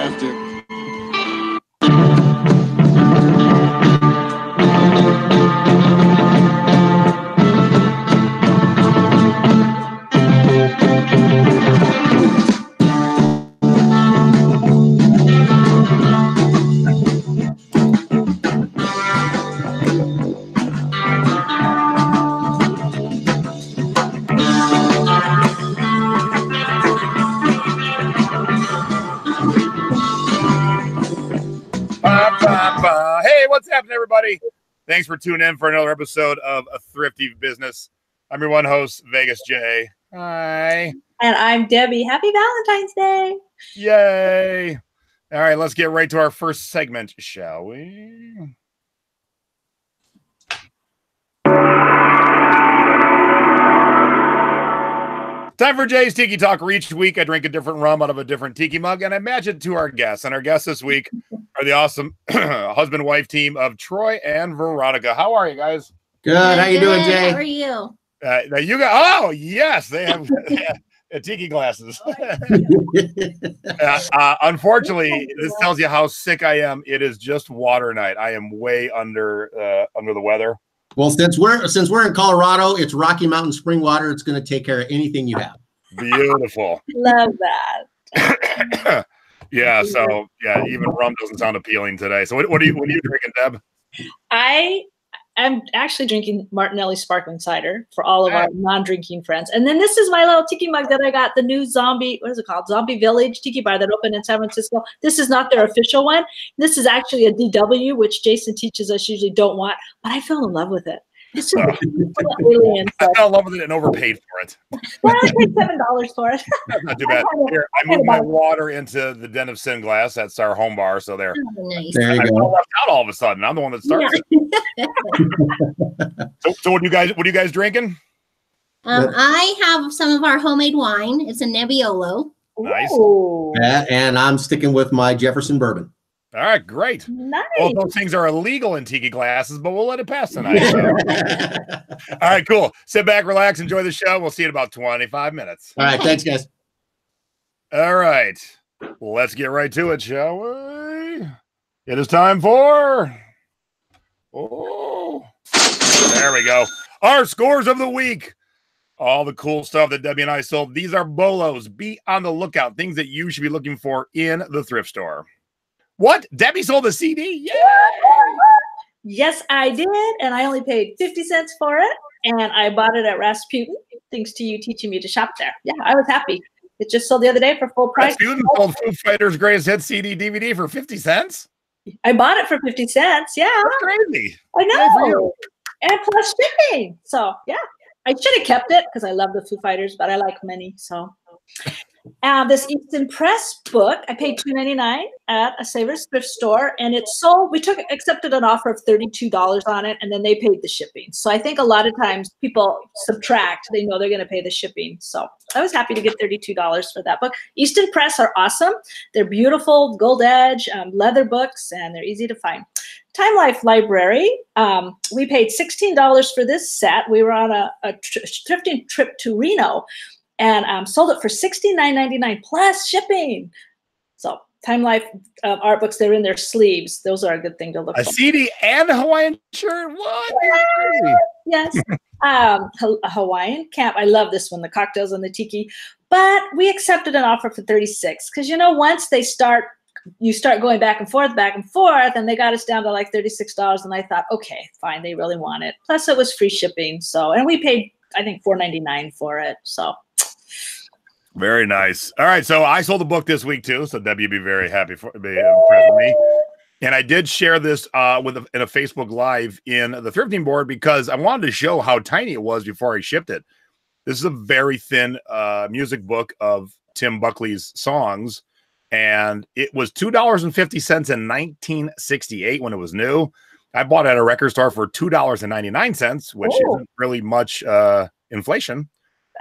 after. Hey, what's happening, everybody? Thanks for tuning in for another episode of A Thrifty Business. I'm your one host, Vegas J. Hi. And I'm Debbie. Happy Valentine's Day. Yay. All right, let's get right to our first segment, shall we? Time for Jay's Tiki Talk, where each week I drink a different rum out of a different tiki mug, and I match it to our guests. And our guests this week are the awesome husband-wife team of Troy and Veronica. How are you guys? Good. How you doing, Jay? How are you? Now you got, oh, yes, they have tiki glasses. Unfortunately, this tells you how sick I am. It is just water night. I am way under the weather. Well, since we're in Colorado, it's Rocky Mountain spring water. It's going to take care of anything you have. Beautiful. Love that. Yeah. So yeah, even rum doesn't sound appealing today. So what are you drinking, Deb? I'm actually drinking Martinelli sparkling cider for all of our non-drinking friends. And then this is my little tiki mug that I got, the new Zombie, what is it called? Zombie Village Tiki Bar that opened in San Francisco. This is not their official one. This is actually a DW, which Jason teaches us usually don't want, but I fell in love with it. It's just alien. I fell in love with it and overpaid for it. Well, I paid $7 for it. That's not too bad. Here, I moved my water into the Den of Sin glass. That's our home bar. So there. Oh, nice. There you I go. left out all of a sudden. I'm the one that started. So what are you guys drinking? I have some of our homemade wine. It's a Nebbiolo. Nice. Yeah, and I'm sticking with my Jefferson bourbon. All right, great. Nice. Well, those things are illegal in tiki glasses, but we'll let it pass tonight. So. All right, cool. Sit back, relax, enjoy the show. We'll see you in about 25 minutes. All right, thanks, guys. All right, let's get right to it, shall we? It is time for... Oh, there we go. Our scores of the week. All the cool stuff that Debbie and I sold. These are bolos. Be on the lookout. Things that you should be looking for in the thrift store. What? Debbie sold a CD? Yeah. Yes, I did. And I only paid 50 cents for it. And I bought it at Rasputin. Thanks to you teaching me to shop there. Yeah, I was happy. It just sold the other day for full price. Rasputin sold Foo Fighters' Greatest Hits CD DVD for 50 cents? I bought it for 50 cents. Yeah. That's crazy. I Good for know. you. And plus shipping. So, yeah. I should have kept it because I love the Foo Fighters, but I like many. So, this Easton Press book, I paid $2.99 at a Savers thrift store, and it sold. We accepted an offer of $32 on it, and then they paid the shipping. So I think a lot of times people subtract; they know they're going to pay the shipping. So I was happy to get $32 for that book. Easton Press are awesome. They're beautiful, gold edge, leather books, and they're easy to find. Time Life Library, we paid $16 for this set. We were on a thrifting trip to Reno and sold it for $69.99 plus shipping. So Time Life art books, they're in their sleeves. Those are a good thing to look for. A CD and a Hawaiian shirt? What? Yes. A Hawaiian camp. I love this one, the cocktails and the tiki. But we accepted an offer for $36 because, once you start going back and forth, and they got us down to like $36. And I thought, okay, fine, they really want it. Plus it was free shipping. So, and we paid, I think, $4.99 for it. So. Very nice. All right. So I sold the book this week too. So Debbie, you'd be very happy be impressed with me. And I did share this in a Facebook Live in the thrifting board because I wanted to show how tiny it was before I shipped it. This is a very thin music book of Tim Buckley's songs. And it was $2.50 in 1968 when it was new. I bought it at a record store for $2.99, which isn't really much inflation.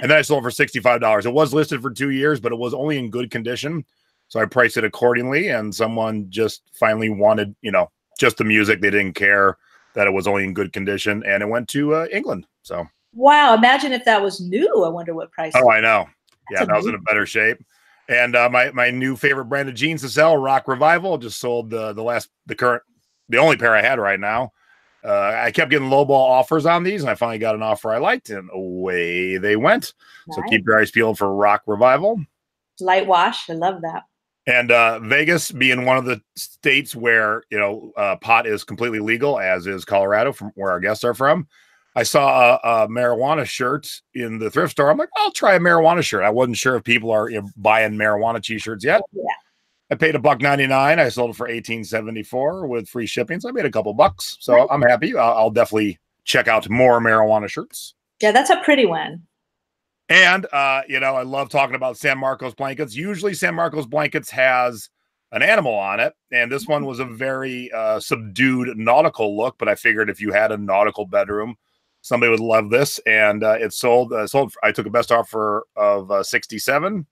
And then I sold it for $65. It was listed for 2 years, but it was only in good condition. So I priced it accordingly. And someone just finally wanted, just the music. They didn't care that it was only in good condition. And it went to England. So. Wow. Imagine if that was new. I wonder what price. Oh, I know. Yeah, that was in a better shape. And my new favorite brand of jeans to sell, Rock Revival, just sold the only pair I had right now. I kept getting lowball offers on these, and I finally got an offer I liked, and away they went. Nice. So keep your eyes peeled for Rock Revival. Light wash, I love that. And Vegas being one of the states where pot is completely legal, as is Colorado, from where our guests are from. I saw a marijuana shirt in the thrift store. I'm like, I'll try a marijuana shirt. I wasn't sure if people are buying marijuana t-shirts yet. Yeah. I paid $1.99. I sold it for $18.74 with free shipping. So I made a couple bucks. So nice. I'm happy. I'll definitely check out more marijuana shirts. Yeah, that's a pretty one. And, I love talking about San Marcos blankets. Usually San Marcos blankets has an animal on it. And this one was a very subdued nautical look. But I figured if you had a nautical bedroom, somebody would love this. And it sold. I took a best offer of $67.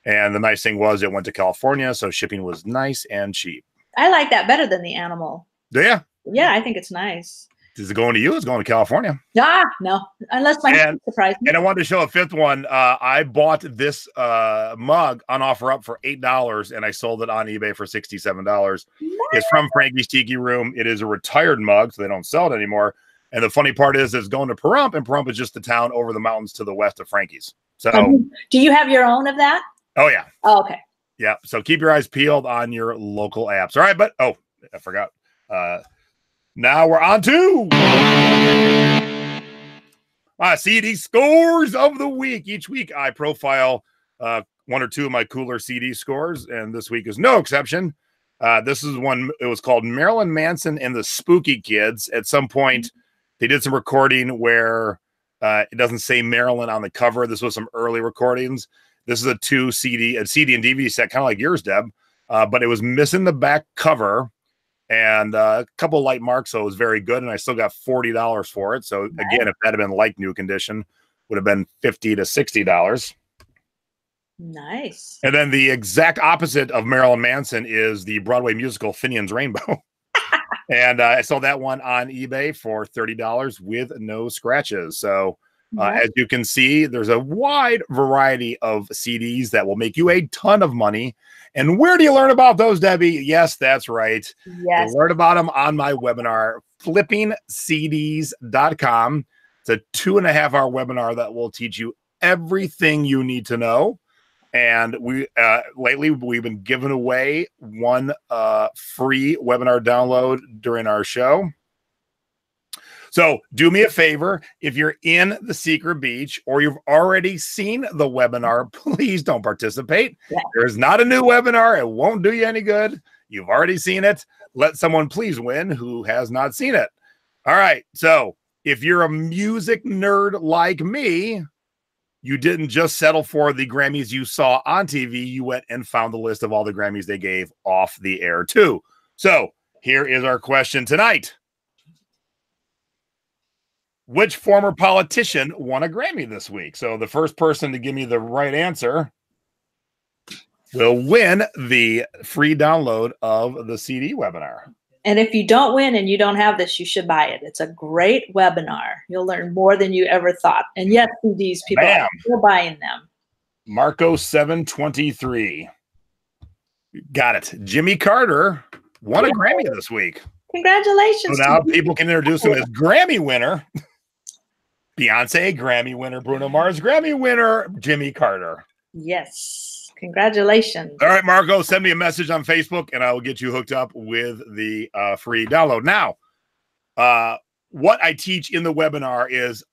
And the nice thing was it went to California, so shipping was nice and cheap. I like that better than the animal. Do you? Yeah, I think it's nice. Is it going to you? It's going to California. No, unless my surprise me. And I wanted to show a fifth one. I bought this mug on offer up for $8, and I sold it on eBay for $67. Nice. It's from Frankie's Tiki Room. It is a retired mug, so they don't sell it anymore. And the funny part is it's going to Pahrump, and Pahrump is just the town over the mountains to the west of Frankie's. So, do you have your own of that? Oh, yeah. Oh, okay. Yeah. So keep your eyes peeled on your local apps. All right. But, I forgot. Now we're on to my CD scores of the week. Each week I profile one or two of my cooler CD scores, and this week is no exception. This is one. It was called Marilyn Manson and the Spooky Kids. At some point, they did some recording where it doesn't say Marilyn on the cover. This was some early recordings. This is a CD and DVD set, kind of like yours, Deb, but it was missing the back cover and a couple of light marks, so it was very good, and I still got $40 for it. So, again, if that had been like new condition, would have been $50 to $60. Nice. And then the exact opposite of Marilyn Manson is the Broadway musical Finian's Rainbow. And I sold that one on eBay for $30 with no scratches. So, as you can see, there's a wide variety of CDs that will make you a ton of money. And where do you learn about those, Debbie? Yes, that's right. Yes. You learn about them on my webinar, flippingcds.com. It's a 2.5-hour webinar that will teach you everything you need to know. And we lately we've been giving away one free webinar download during our show. So do me a favor, if you're in the secret beach or you've already seen the webinar, please don't participate. Yeah. There's not a new webinar. It won't do you any good. You've already seen it. Let someone please win who has not seen it. All right. So if you're a music nerd like me, you didn't just settle for the Grammys you saw on TV. You went and found the list of all the Grammys they gave off the air too. So here is our question tonight. Which former politician won a Grammy this week? So the first person to give me the right answer will win the free download of the CD webinar. And if you don't win and you don't have this, you should buy it. It's a great webinar. You'll learn more than you ever thought. And yes, CDs, people are still buying them. Marco 723. Got it. Jimmy Carter won a Grammy this week. Congratulations. So now people can introduce him as Grammy winner. Beyonce, Grammy winner. Bruno Mars, Grammy winner. Jimmy Carter. Yes. Congratulations. All right, Marco, send me a message on Facebook, and I will get you hooked up with the free download. Now, what I teach in the webinar is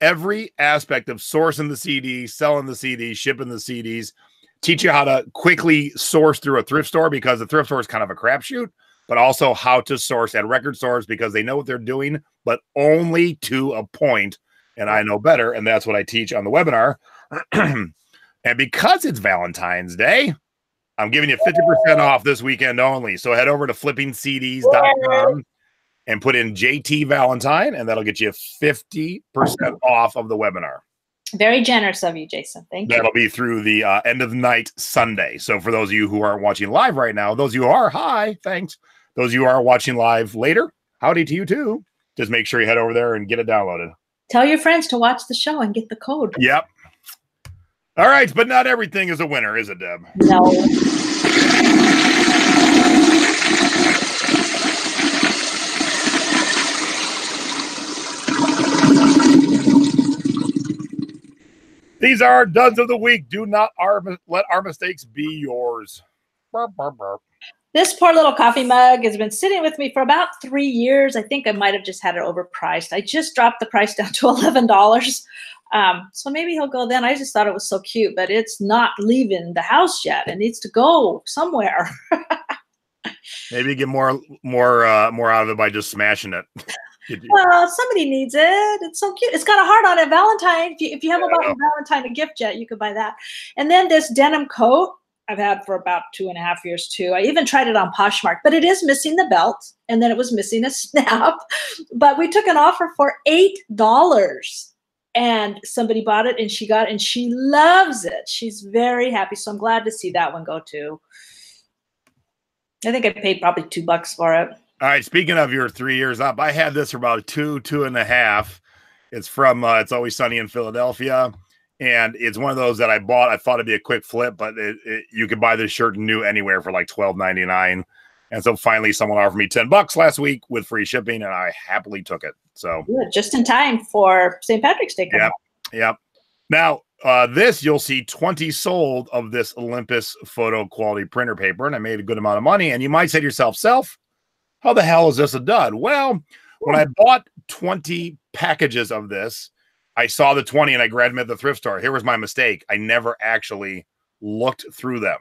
every aspect of sourcing the CDs, selling the CDs, shipping the CDs, teach you how to quickly source through a thrift store because the thrift store is kind of a crapshoot, but also how to source at record stores because they know what they're doing, but only to a point. And I know better, and that's what I teach on the webinar. And because it's Valentine's Day, I'm giving you 50% off this weekend only. So head over to flippingcds.com and put in JT Valentine, and that'll get you 50% off of the webinar. Very generous of you, Jason. Thank you. That'll be through the end of the night Sunday. So for those of you who aren't watching live right now, those of you who are, hi, thanks. Those of you who are watching live later, howdy to you too. Just make sure you head over there and get it downloaded. Tell your friends to watch the show and get the code. Yep. All right, but not everything is a winner, is it, Deb? No. These are our duds of the week. Do not let our mistakes be yours. Burp, burp, burp. This poor little coffee mug has been sitting with me for about 3 years. I think I might have just had it overpriced. I just dropped the price down to $11. So maybe he'll go then. I just thought it was so cute, but it's not leaving the house yet. It needs to go somewhere. Maybe get more out of it by just smashing it. Well, somebody needs it. It's so cute. It's got a heart on it. Valentine. If you haven't bought your Valentine a gift yet, you could buy that. And then this denim coat I've had for about 2.5 years too. I even tried it on Poshmark, but it is missing the belt, and then it was missing a snap. But we took an offer for $8, and somebody bought it, and she got it, and she loves it. She's very happy. So I'm glad to see that one go too. I think I paid probably $2 for it. All right, speaking of your 3 years up, I had this for about 2.5. It's from It's Always Sunny in Philadelphia, and it's one of those that I bought. I thought it'd be a quick flip, but you could buy this shirt new anywhere for like $12.99. And so finally someone offered me $10 last week with free shipping, and I happily took it. So good, just in time for St. Patrick's Day. Yep. Now, this, you'll see 20 sold of this Olympus photo quality printer paper, and I made a good amount of money. And you might say to yourself, Self, how the hell is this a dud? Well, when I bought 20 packages of this, I saw the 20 and I grabbed them at the thrift store. Here was my mistake. I never actually looked through them.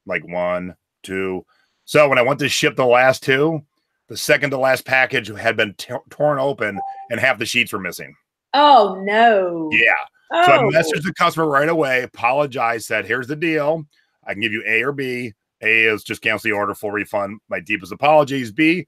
Like 1, 2. So when I went to ship the last 2, the second to last package had been torn open and half the sheets were missing. Oh, no. Yeah. Oh. So I messaged the customer right away, apologized, said, here's the deal. I can give you A or B. A is just cancel the order, full refund. My deepest apologies. B,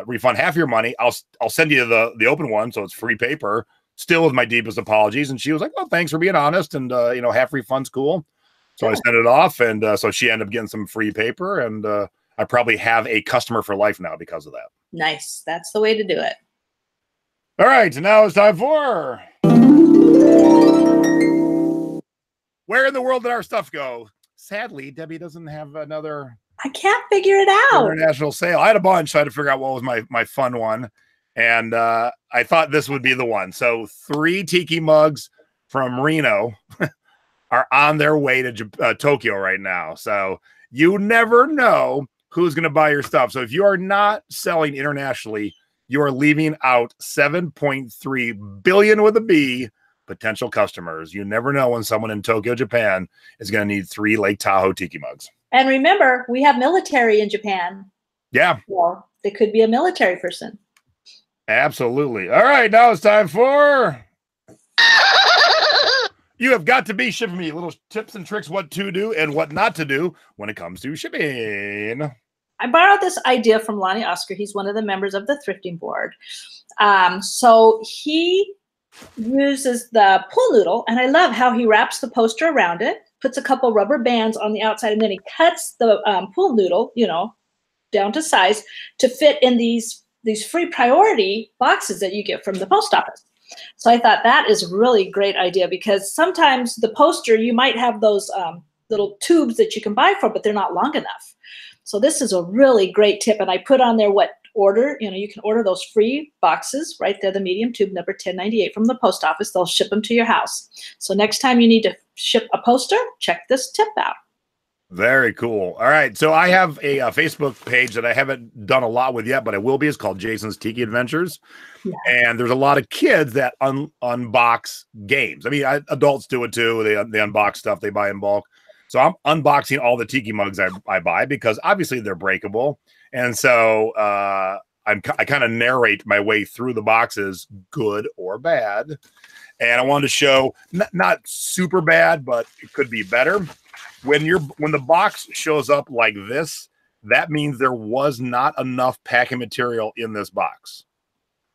refund half your money. I'll send you the open one, so it's free paper. Still with my deepest apologies. And she was like, "Oh, thanks for being honest, and half refund's cool." So I sent it off, and so she ended up getting some free paper, and I probably have a customer for life now because of that. Nice. That's the way to do it. All right, now it's time for where in the world did our stuff go? Sadly, Debbie doesn't have another. I can't figure it out. International sale. I had a bunch. So I had to figure out what was my fun one. And I thought this would be the one. So 3 tiki mugs from Reno are on their way to Tokyo right now. So you never know who's going to buy your stuff. So if you are not selling internationally, you are leaving out 7.3 billion with a B potential customers. You never know when someone in Tokyo, Japan is going to need 3 Lake Tahoe tiki mugs. And remember, we have military in Japan. Yeah. Well, they could be a military person. Absolutely. All right, now it's time for You Have Got to Be Shipping Me. Little tips and tricks what to do and what not to do when it comes to shipping. I borrowed this idea from Lonnie Oscar. He's one of the members of the Thrifting board. So he uses the pool noodle, and I love how he wraps the poster around it, puts a couple rubber bands on the outside, and then he cuts the pool noodle, down to size to fit in these free priority boxes that you get from the post office. So I thought that is a really great idea, because sometimes the poster, you might have those little tubes that you can buy for, but they're not long enough. So this is a really great tip. And I put on there what order, you can order those free boxes right there, the medium tube number 1098 from the post office. They'll ship them to your house. So next time you need to ship a poster, check this tip out. Very cool. All right. So I have a Facebook page that I haven't done a lot with yet, but I will be. It's called Jason's Tiki Adventures. Yeah. And there's a lot of kids that unbox games. I mean, adults do it too. They unbox stuff they buy in bulk. So I'm unboxing all the tiki mugs I buy, because obviously they're breakable. And so I kind of narrate my way through the boxes, good or bad. And I wanted to show not super bad, but it could be better. When the box shows up like this, that means there was not enough packing material in this box.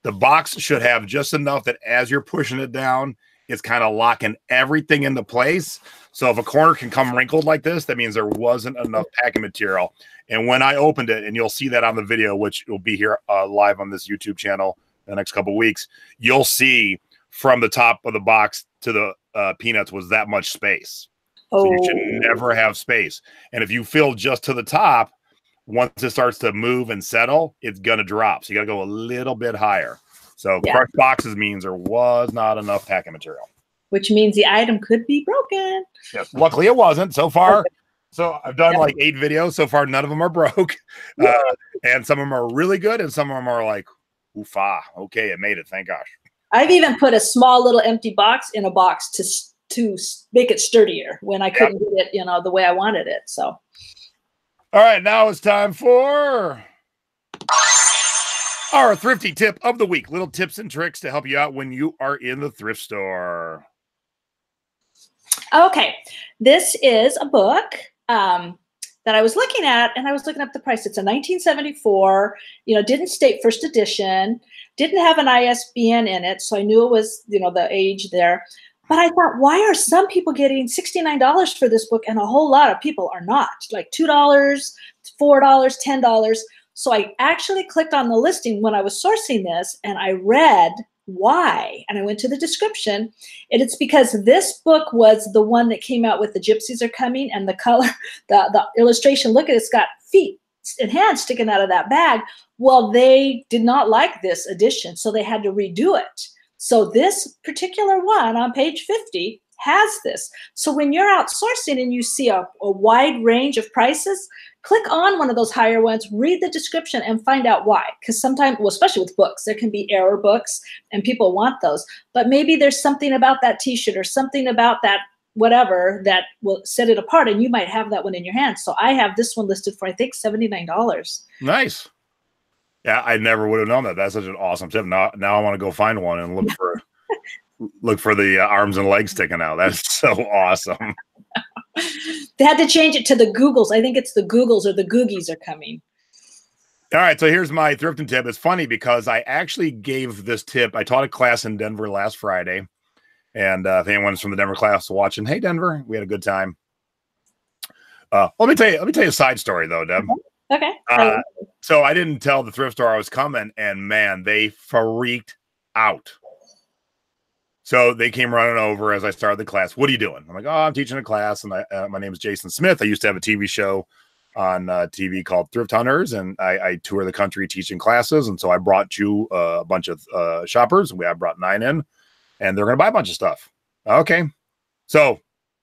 The box should have just enough that as you're pushing it down, it's kind of locking everything into place. So if a corner can come wrinkled like this, that means there wasn't enough packing material. And when I opened it, and you'll see that on the video, which will be here live on this YouTube channel in the next couple of weeks, you'll see from the top of the box to the peanuts was that much space. Oh. So you should never have space. And if you fill just to the top, once it starts to move and settle, it's going to drop. So you got to go a little bit higher. So crushed boxes means there was not enough packing material. Which means the item could be broken. Yes. Luckily, it wasn't so far. So I've done like 8 videos. So far, none of them are broke. And some of them are really good. And some of them are like, oofa, okay, it made it. Thank gosh. I've even put a small little empty box in a box to make it sturdier when I couldn't get it, the way I wanted it. So. All right, now it's time for our thrifty tip of the week. Little tips and tricks to help you out when you are in the thrift store. Okay, this is a book that I was looking at, and I was looking up the price. It's a 1974, didn't state first edition, didn't have an ISBN in it, so I knew it was, the age there. But I thought, why are some people getting $69 for this book and a whole lot of people are not? Like $2, $4, $10. So I actually clicked on the listing when I was sourcing this, and I read why. And I went to the description, and it's because this book was the one that came out with The Gypsies Are Coming, and the color, the illustration, look at it, it's got feet and hands sticking out of that bag. Well, they did not like this edition, so they had to redo it. So this particular one on page 50 has this. So when you're out sourcing and you see a wide range of prices, click on one of those higher ones, read the description, and find out why. Because sometimes, well, especially with books, there can be error books and people want those. But maybe there's something about that t-shirt or something about that whatever that will set it apart, and you might have that one in your hand. So I have this one listed for, I think, $79. Nice. Yeah, I never would have known that. That's such an awesome tip. Now I want to go find one and look for the arms and legs sticking out. That's so awesome. They had to change it to the Googles. I think it's the Googles or the Googies are coming. All right, so here's my thrifting tip. It's funny because I actually gave this tip. I taught a class in Denver last Friday, and if anyone's from the Denver class watching, hey Denver, we had a good time. Let me tell you a side story though, Deb. Okay. So I didn't tell the thrift store I was coming, and man, they freaked out. So they came running over as I started the class. What are you doing? I'm like, oh, I'm teaching a class, and my name is Jason Smith. I used to have a TV show on TV called Thrift Hunters, and I tour the country teaching classes. And so I brought you a bunch of shoppers. I brought 9 in, and they're going to buy a bunch of stuff. Okay. So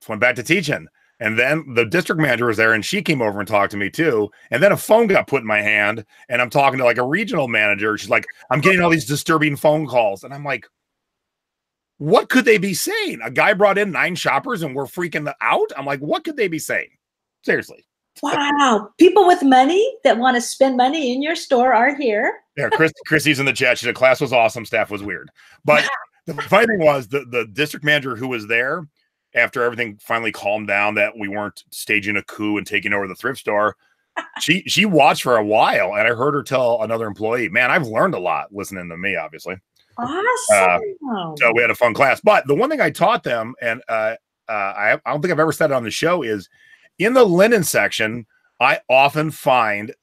went back to teaching. And then the district manager was there, and she came over and talked to me too. And then a phone got put in my hand, and I'm talking to like a regional manager. She's like, I'm getting all these disturbing phone calls. And I'm like, what could they be saying? A guy brought in 9 shoppers and we're freaking out. I'm like, what could they be saying? Seriously. Wow. People with money that want to spend money in your store are here. Yeah, Chrissy's in the chat. She said class was awesome. Staff was weird. But the funny thing was the district manager who was there, after everything finally calmed down that we weren't staging a coup and taking over the thrift store, she watched for a while, and I heard her tell another employee, man, I've learned a lot listening to me, obviously. Awesome. So we had a fun class. But the one thing I taught them, and I don't think I've ever said it on the show, is in the linen section, I often find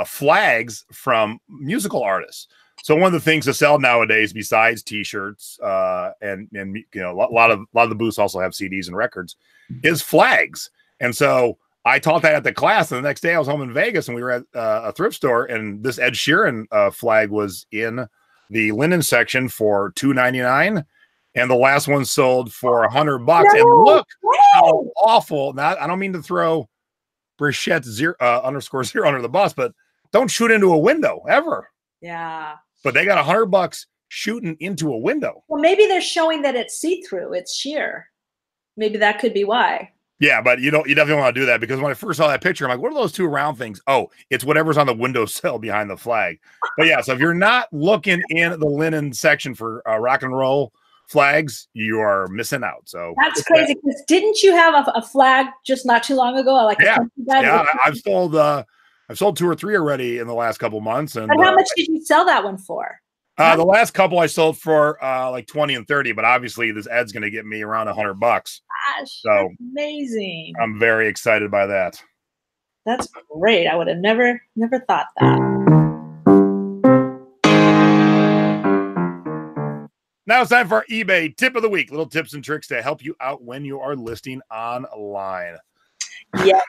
flags from musical artists. So one of the things to sell nowadays, besides T-shirts, and a lot of the booths also have CDs and records, is flags. And so I taught that at the class, and the next day I was home in Vegas, and we were at a thrift store, and this Ed Sheeran flag was in the linen section for $2.99, and the last one sold for $100. No, and look how awful! Now, I don't mean to throw Brichette _0 under the bus, but don't shoot into a window ever. Yeah. But they got $100 shooting into a window. Well, maybe they're showing that it's see-through, it's sheer. Maybe that could be why. Yeah, but you definitely want to do that, because when I first saw that picture, I'm like, what are those 2 round things? Oh, it's whatever's on the windowsill behind the flag. But yeah, so if you're not looking in the linen section for rock and roll flags, you are missing out. So that's crazy. Because didn't you have a flag just not too long ago? Like I've sold 2 or 3 already in the last couple months. And how much did you sell that one for? The last couple I sold for like 20 and 30, but obviously this Ed's going to get me around $100. Gosh, so that's amazing. I'm very excited by that. That's great. I would have never thought that. Now it's time for our eBay tip of the week. Little tips and tricks to help you out when you are listing online. Yeah.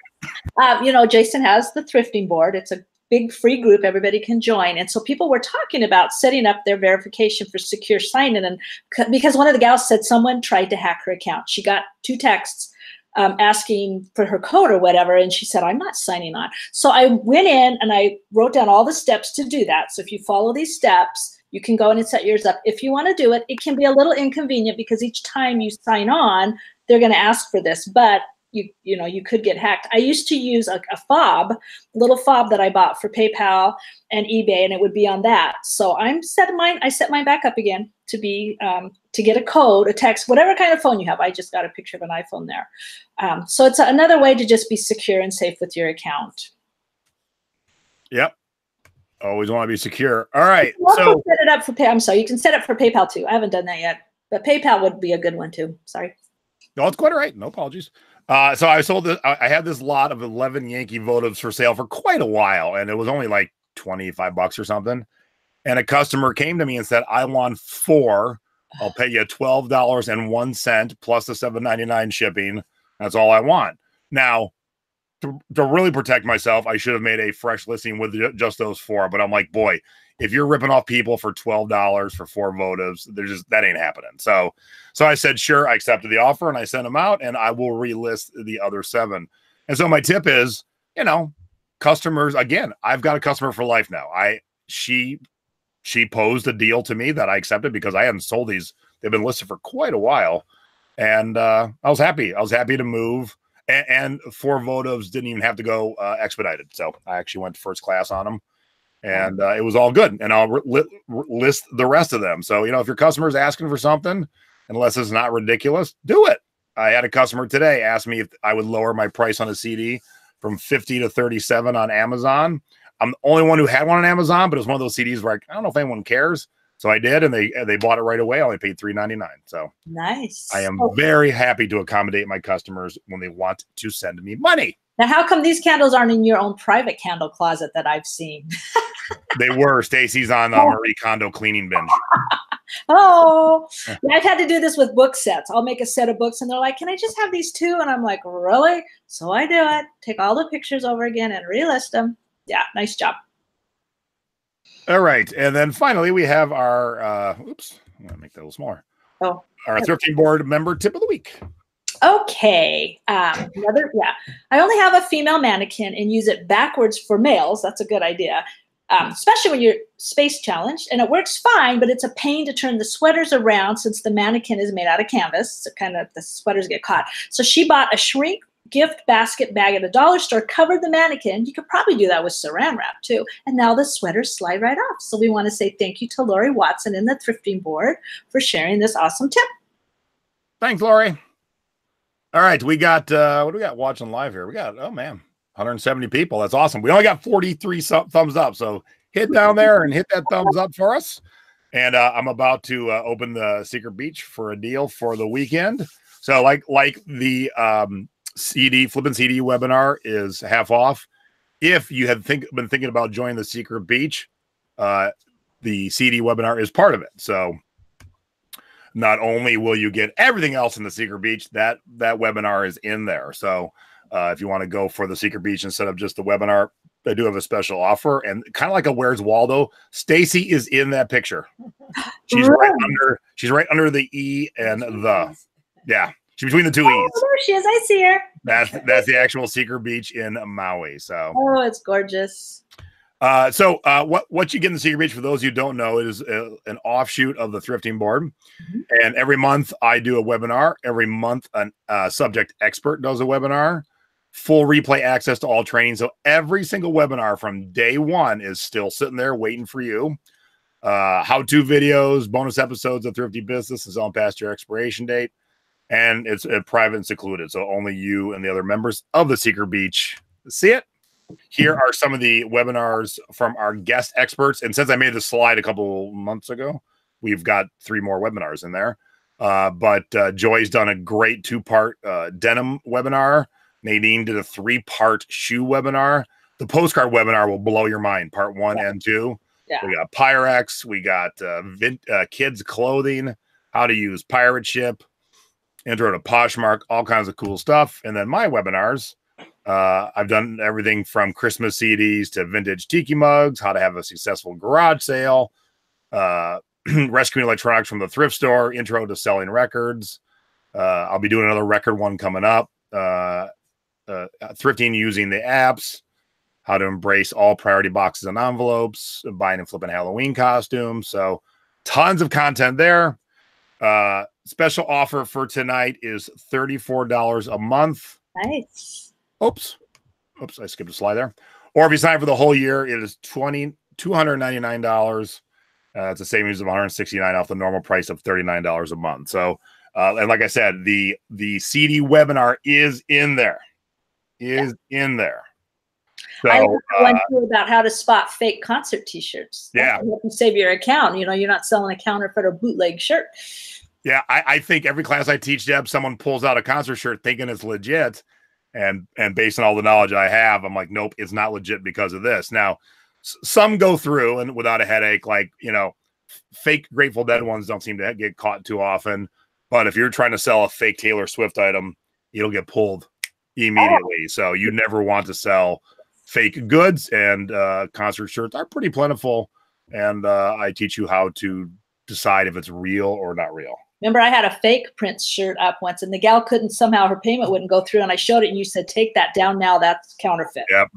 Jason has the thrifting board. It's a big free group everybody can join. And so people were talking about setting up their verification for secure sign-in. And because one of the gals said someone tried to hack her account. She got 2 texts asking for her code or whatever. And she said, I'm not signing on. So I went in and I wrote down all the steps to do that. So if you follow these steps, you can go in and set yours up. If you want to do it, it can be a little inconvenient because each time you sign on, they're going to ask for this. But you could get hacked. I used to use a little fob that I bought for PayPal and eBay, and it would be on that. So I set mine back up again to be to get a code, a text, whatever kind of phone you have. I just got a picture of an iPhone there. So it's another way to just be secure and safe with your account. Yep. Always want to be secure. All right. So set it up for I'm sorry. You can set it for PayPal too. I haven't done that yet, but PayPal would be a good one too. Sorry. No, it's quite all right. No apologies. So I sold this. I had this lot of 11 Yankee votives for sale for quite a while, and it was only like $25 or something. And a customer came to me and said, "I want 4. I'll pay you $12.01 plus the $7.99 shipping. That's all I want." Now, to really protect myself, I should have made a fresh listing with just those 4. But I'm like, boy, if you're ripping off people for $12 for 4 votives, that ain't happening. So I said, sure, I accepted the offer and I sent them out, and I will relist the other 7. And so my tip is, customers, again, I've got a customer for life now. She posed a deal to me that I accepted because I hadn't sold these. They've been listed for quite a while. And I was happy. I was happy to move. And 4 votives didn't even have to go expedited. So I actually went first class on them. And it was all good. And I'll list the rest of them. So, if your customer is asking for something, unless it's not ridiculous, do it. I had a customer today ask me if I would lower my price on a CD from 50 to 37 on Amazon. I'm the only one who had one on Amazon, but it was one of those CDs where I don't know if anyone cares. So I did, and they bought it right away. I only paid $3.99. So nice. I am very happy to accommodate my customers when they want to send me money. Now, how come these candles aren't in your own private candle closet that I've seen? They were. Stacy's on the Marie Kondo cleaning binge. Oh, yeah, I've had to do this with book sets. I'll make a set of books, and they're like, "Can I just have these 2?" And I'm like, "Really?" So I do it. Take all the pictures over again and relist them. Yeah, nice job. All right, and then finally we have our. Oops, I'm gonna make that a little smaller. Oh, our thrifting board member tip of the week. Okay. I only have a female mannequin and use it backwards for males. That's a good idea, especially when you're space challenged. And it works fine, but it's a pain to turn the sweaters around since the mannequin is made out of canvas. So kind of the sweaters get caught. So she bought a shrink gift basket bag at a dollar store, covered the mannequin. You could probably do that with saran wrap too. And now the sweaters slide right off. So we want to say thank you to Lori Watson in the thrifting board for sharing this awesome tip. Thanks, Lori. All right, we got what do we got watching live here? We got 170 people. That's awesome. We only got 43 thumbs up, so hit down there and hit that thumbs up for us. And I'm about to open the Secret Beach for a deal for the weekend. So like the flipping CD webinar is half off. If you have been thinking about joining the Secret Beach, the CD webinar is part of it. So not only will you get everything else in the Secret Beach, that webinar is in there. So if you want to go for the Secret Beach instead of just the webinar, they do have a special offer. And kind of like a Where's Waldo, Stacy is in that picture. She's right under the E and the. Yeah, she's between the 2 E's. Oh, there she is. I see her. That's the actual Secret Beach in Maui. So it's gorgeous. So what you get in the Secret Beach, for those who don't know, is an offshoot of the thrifting board. Mm-hmm. And every month I do a webinar. Every month a subject expert does a webinar. Full replay access to all training. So every single webinar from day one is still sitting there waiting for you. How-to videos, bonus episodes of Thrifty Business is on past your expiration date. And it's private and secluded. So only you and the other members of the Secret Beach see it. Here are some of the webinars from our guest experts. And since I made the slide a couple months ago, we've got 3 more webinars in there. But Joy's done a great 2-part denim webinar. Nadine did a 3-part shoe webinar. The postcard webinar will blow your mind, part 1 and 2. Yeah. We got Pyrex. We got kids clothing. how to use Pirate Ship, intro to Poshmark, all kinds of cool stuff. And then my webinars, I've done everything from Christmas CDs to vintage tiki mugs, how to have a successful garage sale, rescuing electronics from the thrift store, intro to selling records. I'll be doing another record one coming up. Thrifting using the apps, how to embrace all priority boxes and envelopes, buying and flipping Halloween costumes. So tons of content there. Special offer for tonight is $34 a month. Nice. Oops, I skipped a slide there. Or if you sign for the whole year, it is $299. It's a savings of $169 off the normal price of $39 a month. So, and like I said, the CD webinar is in there. In there. So, I went through about how to spot fake concert T-shirts. Yeah, you save your account. You know, you're not selling a counterfeit or bootleg shirt. Yeah, I think every class I teach, Deb, someone pulls out a concert shirt thinking it's legit, and based on all the knowledge I have, I'm like, nope, it's not legit because of this. Now, some go through and without a headache, like, you know, fake Grateful Dead ones don't seem to get caught too often. But if you're trying to sell a fake Taylor Swift item, it'll get pulled immediately. So you never want to sell fake goods, and concert shirts are pretty plentiful. And I teach you how to decide if it's real or not real. Remember, I had a fake Prince shirt up once, and the gal couldn't, somehow her payment wouldn't go through, and I showed it, and you said, take that down now, that's counterfeit. Yep.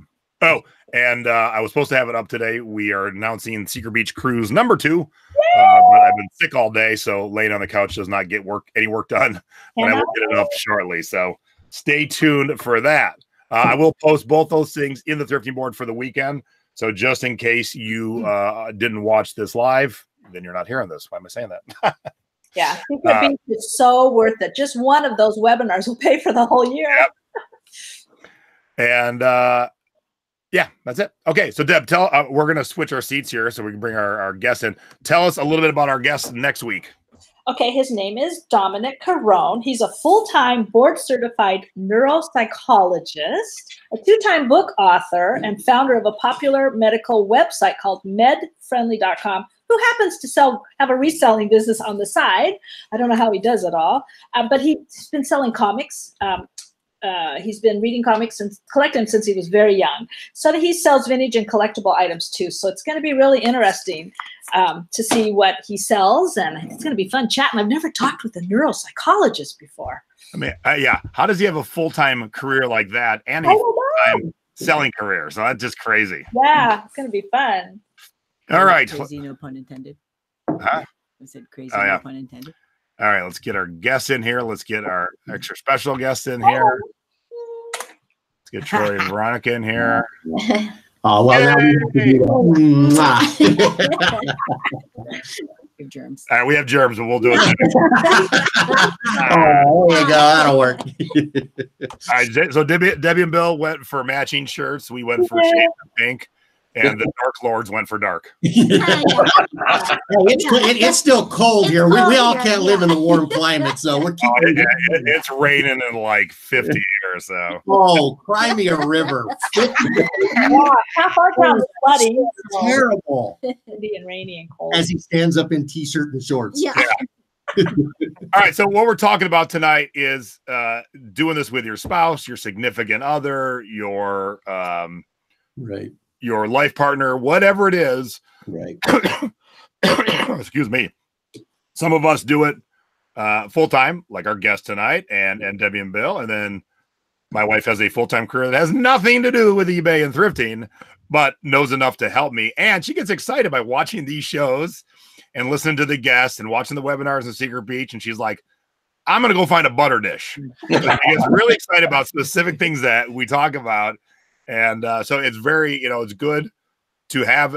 Oh, and I was supposed to have it up today. We are announcing Secret Beach Cruise #2. But I've been sick all day, so laying on the couch does not get any work done. But I will get it up shortly, so stay tuned for that. I will post both those things in the thrifting board for the weekend. So just in case you didn't watch this live, then you're not hearing this. Why am I saying that? Yeah, Secret Beach is so worth it. Just one of those webinars will pay for the whole year. Yep. And yeah, that's it. Okay, so Deb, we're going to switch our seats here so we can bring our guests in. Tell us a little bit about our guest next week. Okay, his name is Dominic Carone. He's a full-time board-certified neuropsychologist, a 2-time book author, and founder of a popular medical website called medfriendly.com, who happens to have a reselling business on the side. I don't know how he does it all, but he's been selling comics. He's been reading comics and collecting them since he was very young. So he sells vintage and collectible items too. So it's going to be really interesting to see what he sells, and it's going to be fun chatting. I've never talked with a neuropsychologist before. I mean, yeah. How does he have a full-time career like that and a full-time selling career? So that's just crazy. Yeah, it's going to be fun. All right. Crazy, no pun intended. Huh? I said crazy, no pun intended. All right, let's get our guests in here. Let's get our extra special guests in here. Let's get Troy and Veronica in here. Oh, well, now we have to do that. Germs. All right, we have germs, but we'll do it. Oh, there you go. That'll work. All right, so Debbie and Bill went for matching shirts. We went for shade of pink. And the Dark Lords went for dark. It's still cold here. We all can't live in the warm climate, so we're keeping it's raining in like 50 here, so. Oh, cry me a river. Yeah, half our town is flooding. Terrible. Windy and rainy and cold. As he stands up in t-shirt and shorts. Yeah. All right, so what we're talking about tonight is doing this with your spouse, your significant other, your right. Your life partner, whatever it is. Right. Excuse me. Some of us do it full time, like our guest tonight, and Debbie and Bill. And then my wife has a full-time career that has nothing to do with eBay and thrifting, but knows enough to help me. And she gets excited by watching these shows and listening to the guests and watching the webinars in Secret Beach. And she's like, I'm going to go find a butter dish. She gets really excited about specific things that we talk about. And so it's very, it's good to have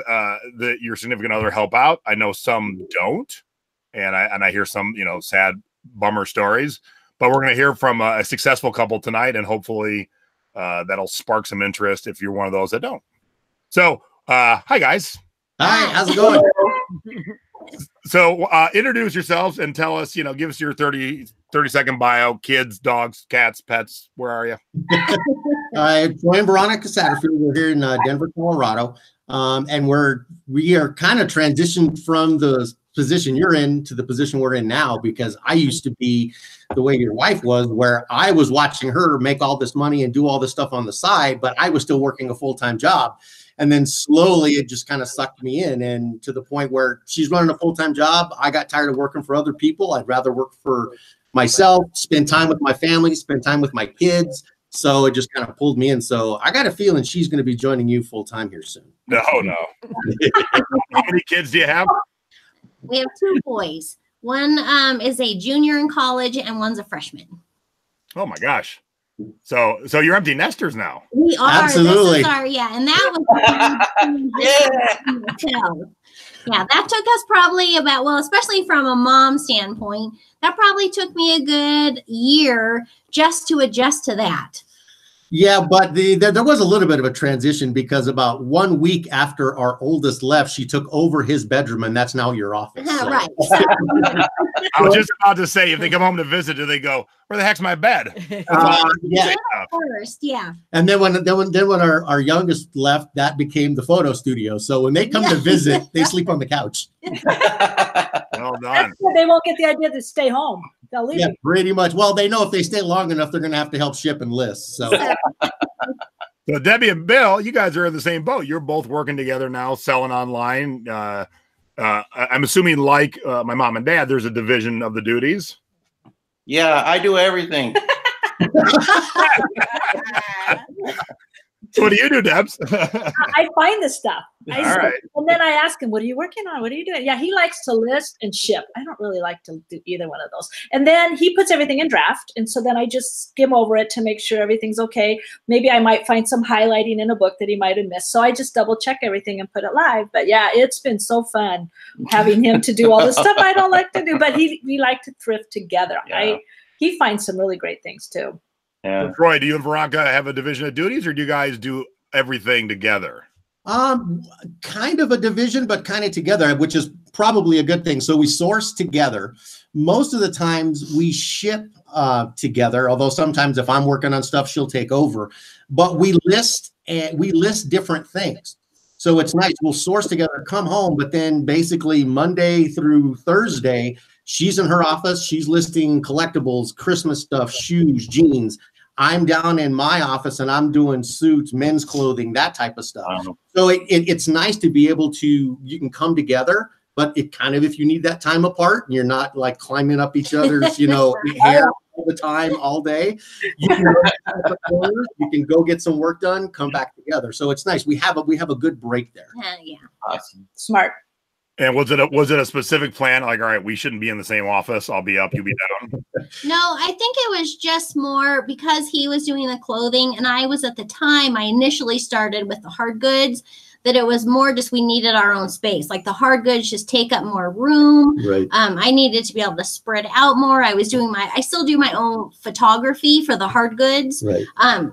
your significant other help out. I know some don't, and I hear some, sad bummer stories. But we're going to hear from a successful couple tonight, and hopefully that'll spark some interest if you're one of those that don't. So, hi guys. Hi, how's it going? So introduce yourselves and tell us, give us your 30-second bio. Kids, dogs, cats, pets. Where are you? Troy Veronica Satterfield. We're here in Denver, Colorado. And we are kind of transitioned from the position you're in to the position we're in now, because I used to be the way your wife was, where I was watching her make all this money and do all this stuff on the side, but I was still working a full-time job. And then slowly it just kind of sucked me in, and to the point where she's running a full-time job. I got tired of working for other people. I'd rather work for myself, spend time with my family, spend time with my kids. So it just kind of pulled me in. So I got a feeling she's going to be joining you full-time here soon. No. How many kids do you have? We have 2 boys. One is a junior in college and one's a freshman. Oh my gosh. So you're empty nesters now. We are. Absolutely. This is our, and that was yeah, that took us probably about, well, especially from a mom standpoint, that probably took me a good year just to adjust to that. Yeah, but there was a little bit of a transition, because about 1 week after our oldest left, she took over his bedroom, and that's now your office. So. Right. I was just about to say, if they come home to visit, do they go, where the heck's my bed? Yeah. First, yeah. And then when our youngest left, that became the photo studio. So when they come to visit, they sleep on the couch. Well done. They won't get the idea to stay home. They'll leave. Yeah, pretty much. Well, they know if they stay long enough, they're going to have to help ship and list. So. So Debbie and Bill, you guys are in the same boat. You're both working together now, selling online. I'm assuming, like my mom and dad, there's a division of the duties. Yeah, I do everything. So what do you do, Debs? I find the stuff. All right. And then I ask him, what are you working on? What are you doing? Yeah, he likes to list and ship. I don't really like to do either one of those. And then he puts everything in draft. And so then I just skim over it to make sure everything's okay. Maybe I might find some highlighting in a book that he might have missed. So I just double check everything and put it live. But yeah, it's been so fun having him to do all the stuff I don't like to do. But we like to thrift together. Yeah. He finds some really great things too. Yeah. Troy, do you and Veronica have a division of duties, or do you guys do everything together? Kind of a division, but kind of together, which is probably a good thing. So we source together. Most of the times we ship together, although sometimes if I'm working on stuff, she'll take over. But we list different things. So it's nice. We'll source together, come home, but then basically Monday through Thursday, she's in her office. She's listing collectibles, Christmas stuff, shoes, jeans. I'm down in my office and I'm doing suits, men's clothing, that type of stuff. So it's nice to be able to, you can come together, but it kind of, if you need that time apart and you're not like climbing up each other's, hair all the time, all day, you can go get some work done, come back together. So it's nice. We have a good break there. Yeah. Awesome. Smart. And was it a specific plan? Like, all right, we shouldn't be in the same office. I'll be up, you be down. No, I think it was just more because he was doing the clothing and I was at the time, I initially started with the hard goods, that it was more just we needed our own space. Like the hard goods just take up more room. Right. I needed to be able to spread out more. I still do my own photography for the hard goods. Right.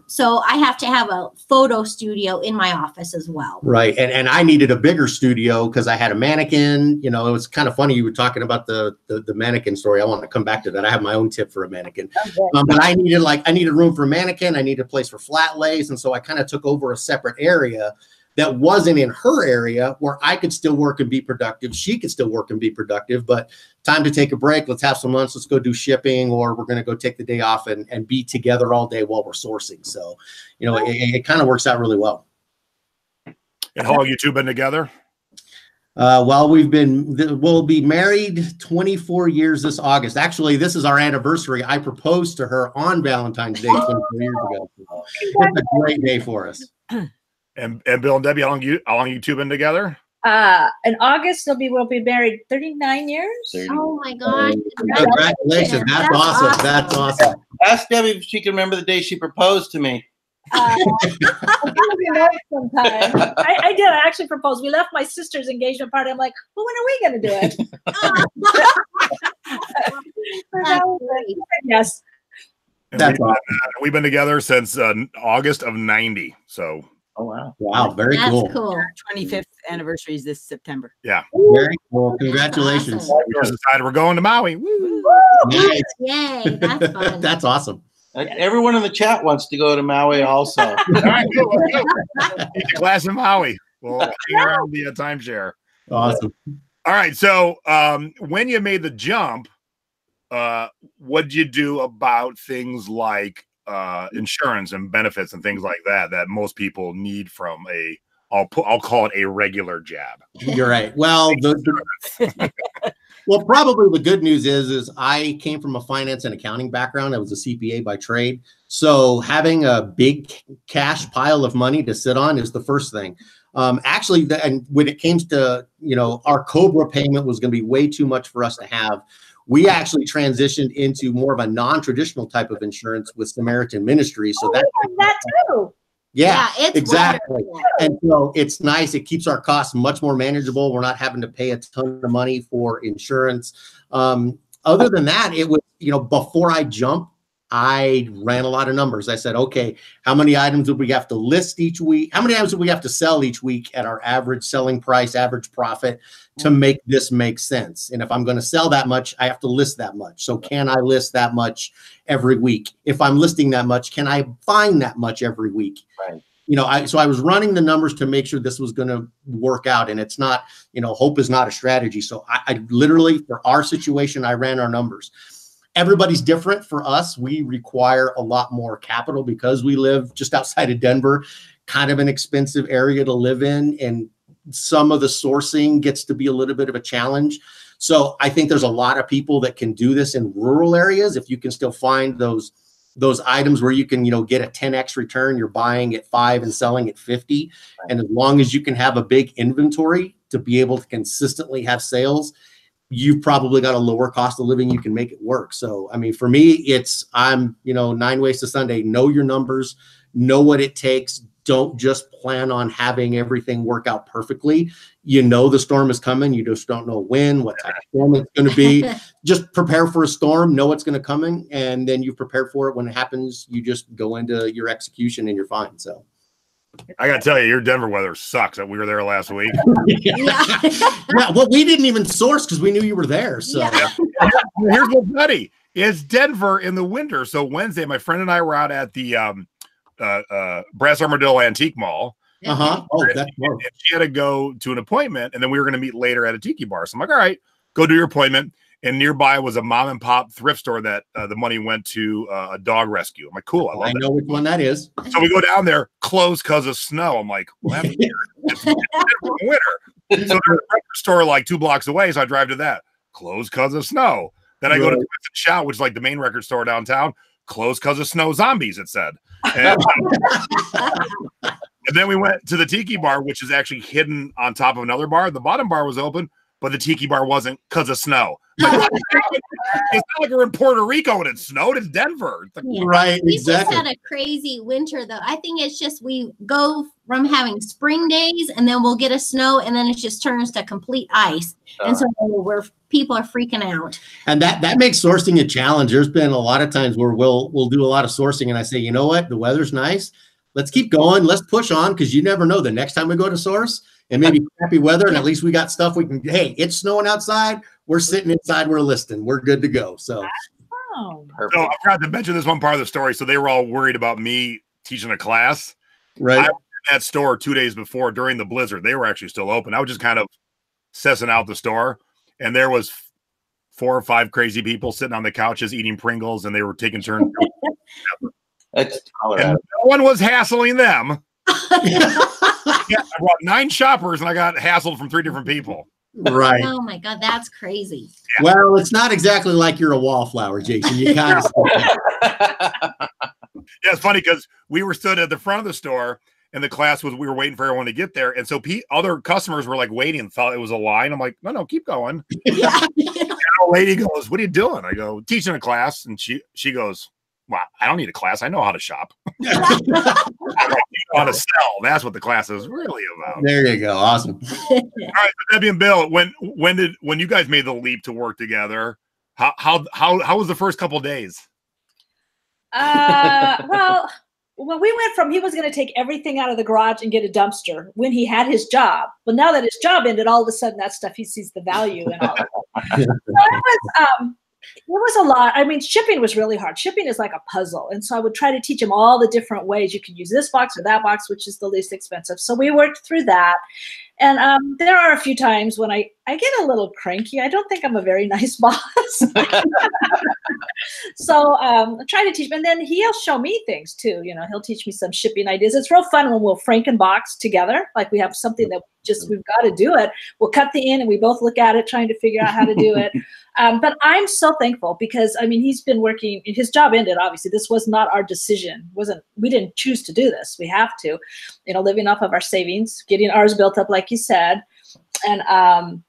So I have to have a photo studio in my office as well. Right. And I needed a bigger studio because I had a mannequin. It was kind of funny. You were talking about the mannequin story. I want to come back to that. I have my own tip for a mannequin. But I needed room for a mannequin. I needed a place for flat lays. And so I kind of took over a separate area that wasn't in her area where I could still work and be productive. She could still work and be productive, but time to take a break. Let's have some lunch. Let's go do shipping, or we're going to go take the day off and be together all day while we're sourcing. So, it kind of works out really well. And how long you two been together? Well, we'll be married 24 years this August. Actually, this is our anniversary. I proposed to her on Valentine's Day 24 years ago. It's a great day for us. And Bill and Debbie, how long you two been together? In August, we'll be married 39 years. 30. Oh my gosh. Congratulations. That's awesome. That's awesome. Ask Debbie if she can remember the day she proposed to me. I did. I actually proposed. We left my sister's engagement party. I'm like, well, when are we going to do it? Yes. We've been together since August of '90. So. Oh, wow. Wow. Very That's cool. cool. Our 25th anniversary is this September. Yeah. Very cool. Congratulations. Awesome. We just decided we're going to Maui. Woo. Nice. Yay. That's fun. That's awesome. Everyone in the chat wants to go to Maui also. All right, cool. Let's go. Get a class in Maui. We'll hang around the timeshare. Awesome. All right. So when you made the jump, what did you do about things like insurance and benefits and things like that most people need from I'll call it a regular job? You're right. Well, well, probably the good news is I came from a finance and accounting background. I was a CPA by trade. So having a big cash pile of money to sit on is the first thing. Actually, and when it came to, our COBRA payment was going to be way too much for us to have. We actually transitioned into more of a non-traditional type of insurance with Samaritan Ministry. So that too. Yeah, it's exactly. wonderful. And so it's nice. It keeps our costs much more manageable. We're not having to pay a ton of money for insurance. Other than that, it was, before I jumped, I ran a lot of numbers. I said, okay, how many items would we have to list each week? How many items would we have to sell each week at our average selling price, average profit to make this make sense? And if I'm going to sell that much, I have to list that much. So can I list that much every week? If I'm listing that much, can I find that much every week? Right. So I was running the numbers to make sure this was going to work out. And it's not, hope is not a strategy. So I literally, for our situation, I ran our numbers. Everybody's different. For us, we require a lot more capital because we live just outside of Denver, kind of an expensive area to live in. And some of the sourcing gets to be a little bit of a challenge. So I think there's a lot of people that can do this in rural areas. If you can still find those items where you can, get a 10x return, you're buying at 5 and selling at 50. And as long as you can have a big inventory to be able to consistently have sales, you've probably got a lower cost of living. You can make it work. So, I mean, for me, I'm 9 ways to Sunday. Know your numbers, know what it takes. Don't just plan on having everything work out perfectly. The storm is coming. You just don't know when, what type of storm it's going to be. Just prepare for a storm, know what's going to come, and then you've prepared for it. When it happens, you just go into your execution and you're fine. So I got to tell you, your Denver weather sucks. We were there last week. Yeah, well, we didn't even source because we knew you were there. So Here's what's nutty. It's Denver in the winter. So Wednesday, my friend and I were out at the Brass Armadillo Antique Mall. Oh, that's and she had to go to an appointment, and then we were going to meet later at a tiki bar. So I'm like, all right, go do your appointment. And nearby was a mom and pop thrift store that the money went to a dog rescue. I'm like, cool. I know which one that is. So we go down there, closed because of snow. I'm like, well, that's weird. It's winter. So there's a record store like 2 blocks away. So I drive to that, closed because of snow. Then I go to Twist and Shout, which is like the main record store downtown, closed because of snow zombies, it said. And, and then we went to the tiki bar, which is actually hidden on top of another bar. The bottom bar was open, but the tiki bar wasn't because of snow. It's not like we're in Puerto Rico and it snowed. It's Denver. Right, We exactly. just had a crazy winter, though. I think it's just we go from having spring days and then we'll get a snow and then it just turns to complete ice. And so people are freaking out. And that makes sourcing a challenge. There's been a lot of times where we'll do a lot of sourcing and I say, you know what? The weather's nice. Let's keep going. Let's push on because you never know the next time we go to source and maybe crappy weather and at least we got stuff we can, hey, it's snowing outside. We're sitting inside. We're listing. We're good to go. So, Oh, So I forgot to mention this one part of the story. So they were all worried about me teaching a class. right. I was in that store 2 days before during the blizzard. They were actually still open. I was just kind of sussing out the store, and there was 4 or 5 crazy people sitting on the couches eating Pringles, and they were taking turns. That's And Colorado. no one was hassling them. Yeah, I brought 9 shoppers, and I got hassled from 3 different people. Right. Oh my God, that's crazy. Well, it's not exactly like you're a wallflower, Jason. You kind of Yeah, it's funny because we were stood at the front of the store, and the class we were waiting for everyone to get there, and so other customers were like waiting and thought it was a line. I'm like, no, keep going. Yeah. And a lady goes, "What are you doing?" I go, "Teaching a class," and she goes, "Well, I don't need a class. I know how to shop. I know how to sell. That's what the class is really about." There you go. Awesome. All right, Debbie and Bill, when you guys made the leap to work together, how was the first couple days? Well, we went from he was going to take everything out of the garage and get a dumpster when he had his job. But now that his job ended, all of a sudden that stuff, he sees the value in all of it. So it was a lot. I mean, shipping was really hard. Shipping is like a puzzle. And so I would try to teach him all the different ways you can use this box or that box, which is the least expensive. So we worked through that. And there are a few times when I get a little cranky. I don't think I'm a very nice boss. So I try to teach him. And then he'll show me things too. You know, he'll teach me some shipping ideas. It's real fun when we'll Frankenbox together. Like we have something that we've got to do it. We'll cut the end and we both look at it, trying to figure out how to do it. But I'm so thankful because, I mean, he's been working, his job ended, obviously. This was not our decision. We didn't choose to do this. We have to, you know, living off of our savings, getting ours built up, like you said, and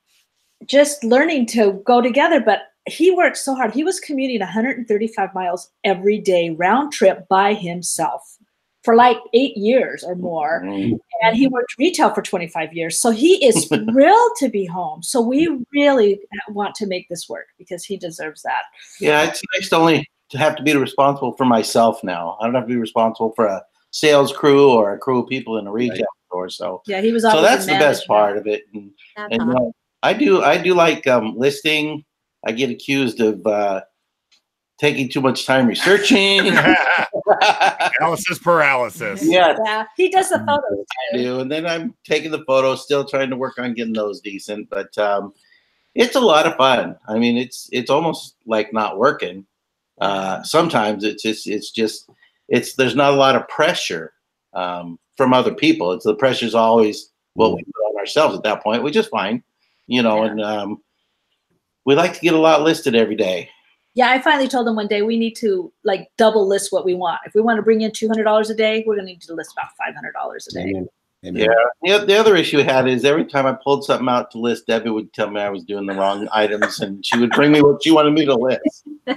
just learning to go together. But he worked so hard. He was commuting 135 miles every day, round trip by himself for like 8 years or more. And he worked retail for 25 years. So he is thrilled to be home. So we really want to make this work because he deserves that. Yeah, it's nice to have to be responsible for myself now. I don't have to be responsible for a sales crew or a crew of people in a retail store. So yeah, he was. So that's the best part of it. And I do like listing. I get accused of taking too much time researching. Analysis paralysis. Yeah, he does the photos. I do, and then I'm taking the photos, still trying to work on getting those decent. But it's a lot of fun. I mean, it's almost like not working. Sometimes there's not a lot of pressure from other people. It's the pressure's always what we put on ourselves at that point, which is fine, you know. Yeah. And we like to get a lot listed every day. Yeah, I finally told him one day we need to like double list what we want. If we want to bring in $200 a day, we're going to need to list about $500 a day. Amen. Yeah. The other issue we had is every time I pulled something out to list, Debbie would tell me I was doing the wrong items, and she would bring me what she wanted me to list. I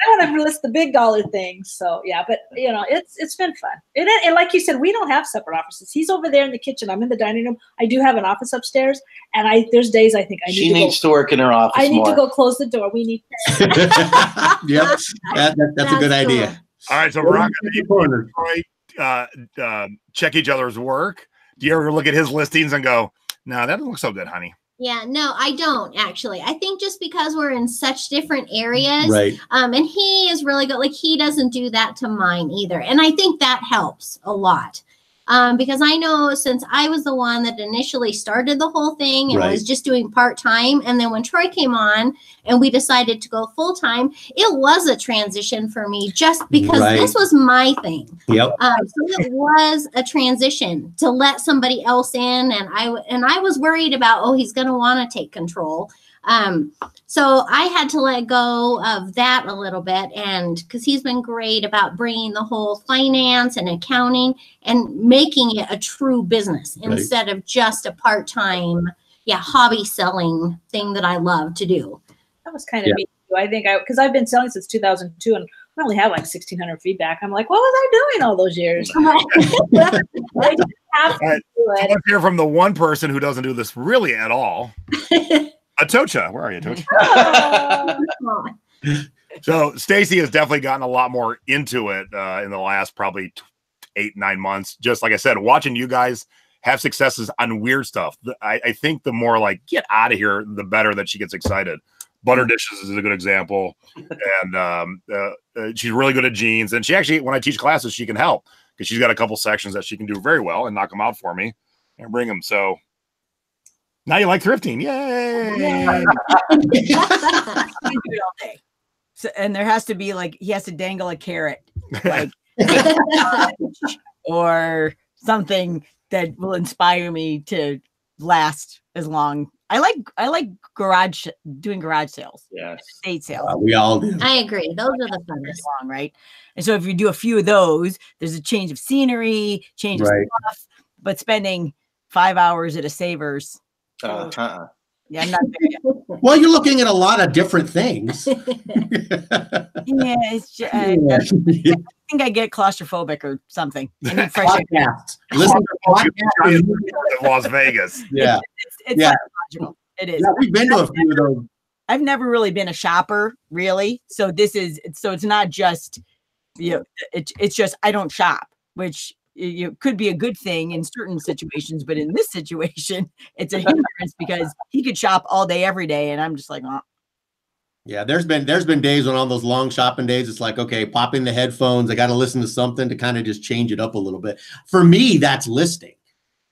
want to list the big dollar things. So yeah, but you know, it's been fun. And like you said, we don't have separate offices. He's over there in the kitchen. I'm in the dining room. I do have an office upstairs, and there's days I think she needs to work in her office. I need more. to go close the door. We need. Yep, that's a good idea. All right, so Veronica, check each other's work. Do you ever look at his listings and go, "No, that doesn't look so good, honey"? Yeah, no, I don't actually. I think just because we're in such different areas, right? And he is really good. Like he doesn't do that to mine either, and I think that helps a lot. Because I know since I was the one that initially started the whole thing and was just doing part-time. And then when Troy came on and we decided to go full-time, it was a transition for me just because this was my thing. Yep. So it was a transition to let somebody else in. And I was worried about, oh, he's going to want to take control. So I had to let go of that a little bit, and because he's been great about bringing the whole finance and accounting and making it a true business instead of just a part-time, hobby selling thing that I love to do. That was kind of me too. I think because I've been selling since 2002 and I only have like 1,600 feedback. I'm like, what was I doing all those years? I didn't have to do it. Let's hear from the one person who doesn't do this really at all. Atocha, where are you, Atocha? So Staci has definitely gotten a lot more into it in the last probably 8-9 months. Just like I said, watching you guys have successes on weird stuff. I think the more like get out of here, the better that she gets excited. Butter dishes is a good example, and she's really good at jeans. And she actually, when I teach classes, she can help because she's got a couple sections that she can do very well and knock them out for me and bring them. So. Now you like thrifting. Yay. All day. So, and there has to be like, he has to dangle a carrot like, or something that will inspire me to last as long. I like doing garage sales. Yes. Estate sales. We all do. I agree. Those are the funnest. Long, right? And so if you do a few of those, there's a change of scenery, change of stuff, but spending 5 hours at a Savers. Yeah, I'm not there yet. Well, you're looking at a lot of different things. It's just, I think I get claustrophobic or something. I need fresh air. Listen to podcasts in Las Vegas. Yeah, it's psychological. It is. Yeah, we've been to a few of those. I've never really been a shopper, really. So it's not just, it's just I don't shop, which could be a good thing in certain situations, but in this situation, it's a hindrance because he could shop all day, every day, and I'm just like, oh. Yeah, there's been days when on those long shopping days, it's like, okay, pop in the headphones. I got to listen to something to kind of just change it up a little bit. For me, that's listing.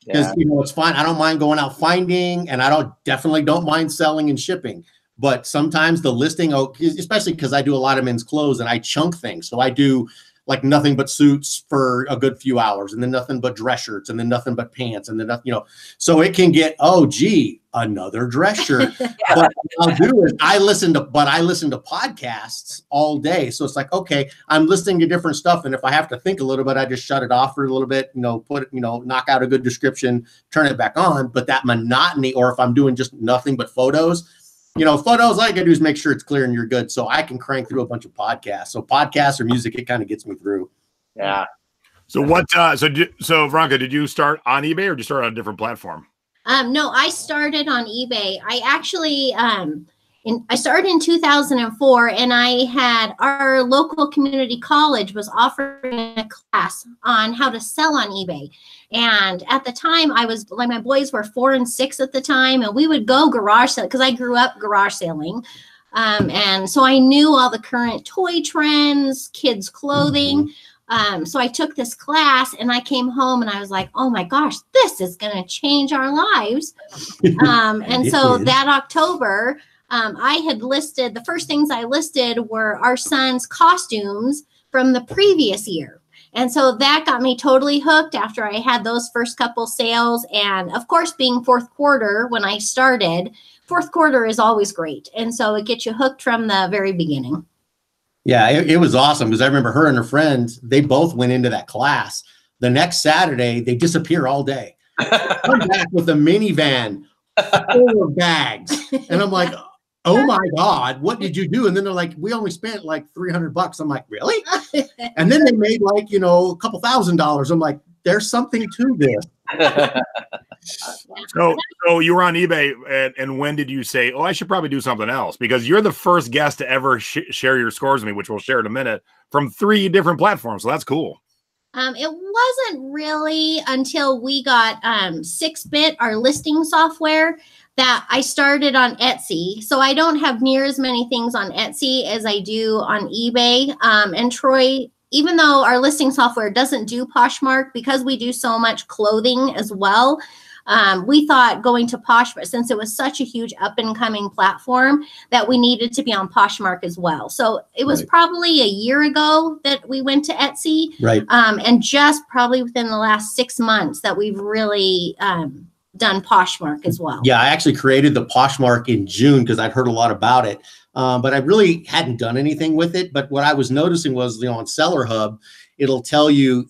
because it's fine. I don't mind going out finding, and I definitely don't mind selling and shipping. But sometimes the listing, especially because I do a lot of men's clothes and I chunk things. So I do like nothing but suits for a good few hours, and then nothing but dress shirts, and then nothing but pants, and then nothing, so it can get, oh gee, another dress shirt. But what I'll do is I listen to podcasts all day. So it's like, okay, I'm listening to different stuff, and if I have to think a little bit, I just shut it off for a little bit, put it, knock out a good description, turn it back on. But that monotony, or if I'm doing just nothing but photos, photos, all I gotta do is make sure it's clear and you're good. So I can crank through a bunch of podcasts. So podcasts or music, it kind of gets me through. Yeah. So so Veronica, did you start on eBay or did you start on a different platform? No, I started on eBay. I actually, I started in 2004, and I had our local community college was offering a class on how to sell on eBay. And at the time, I was like, my boys were 4 and 6 at the time, and we would go garage sale because I grew up garage selling. And so I knew all the current toy trends, kids' clothing. So I took this class, and I came home and I was like, oh my gosh, this is going to change our lives. And so that October, I had listed, the first things I listed were our son's costumes from the previous year. And so that got me totally hooked after I had those first couple sales. And of course, being fourth quarter when I started, fourth quarter is always great. And so it gets you hooked from the very beginning. Yeah, it was awesome because I remember her and her friends, they both went into that class. The next Saturday, they disappear all day. Come back with a minivan full of bags. And I'm like, oh my God, what did you do? And then they're like, we only spent like $300. I'm like, really? And then they made like, a couple $1,000. I'm like, there's something to this. So you were on eBay, and when did you say, oh, I should probably do something else? Because you're the first guest to ever share your scores with me, which we'll share in a minute, from 3 different platforms. So that's cool. It wasn't really until we got 6-Bit, our listing software, that I started on Etsy. So I don't have near as many things on Etsy as I do on eBay. And Troy, even though our listing software doesn't do Poshmark, because we do so much clothing as well, we thought going to Poshmark, since it was such a huge up and coming platform, that we needed to be on Poshmark as well. So it was probably a year ago that we went to Etsy. Right. And just probably within the last 6 months that we've really done Poshmark as well. Yeah, I actually created the Poshmark in June because I'd heard a lot about it. But I really hadn't done anything with it. But what I was noticing was, on Seller Hub, it'll tell you,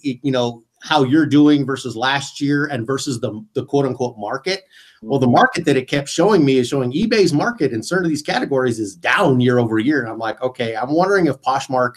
how you're doing versus last year and versus the quote unquote market. Well, the market that it kept showing me is showing eBay's market in certain of these categories is down year over year. And I'm like, okay, I'm wondering if Poshmark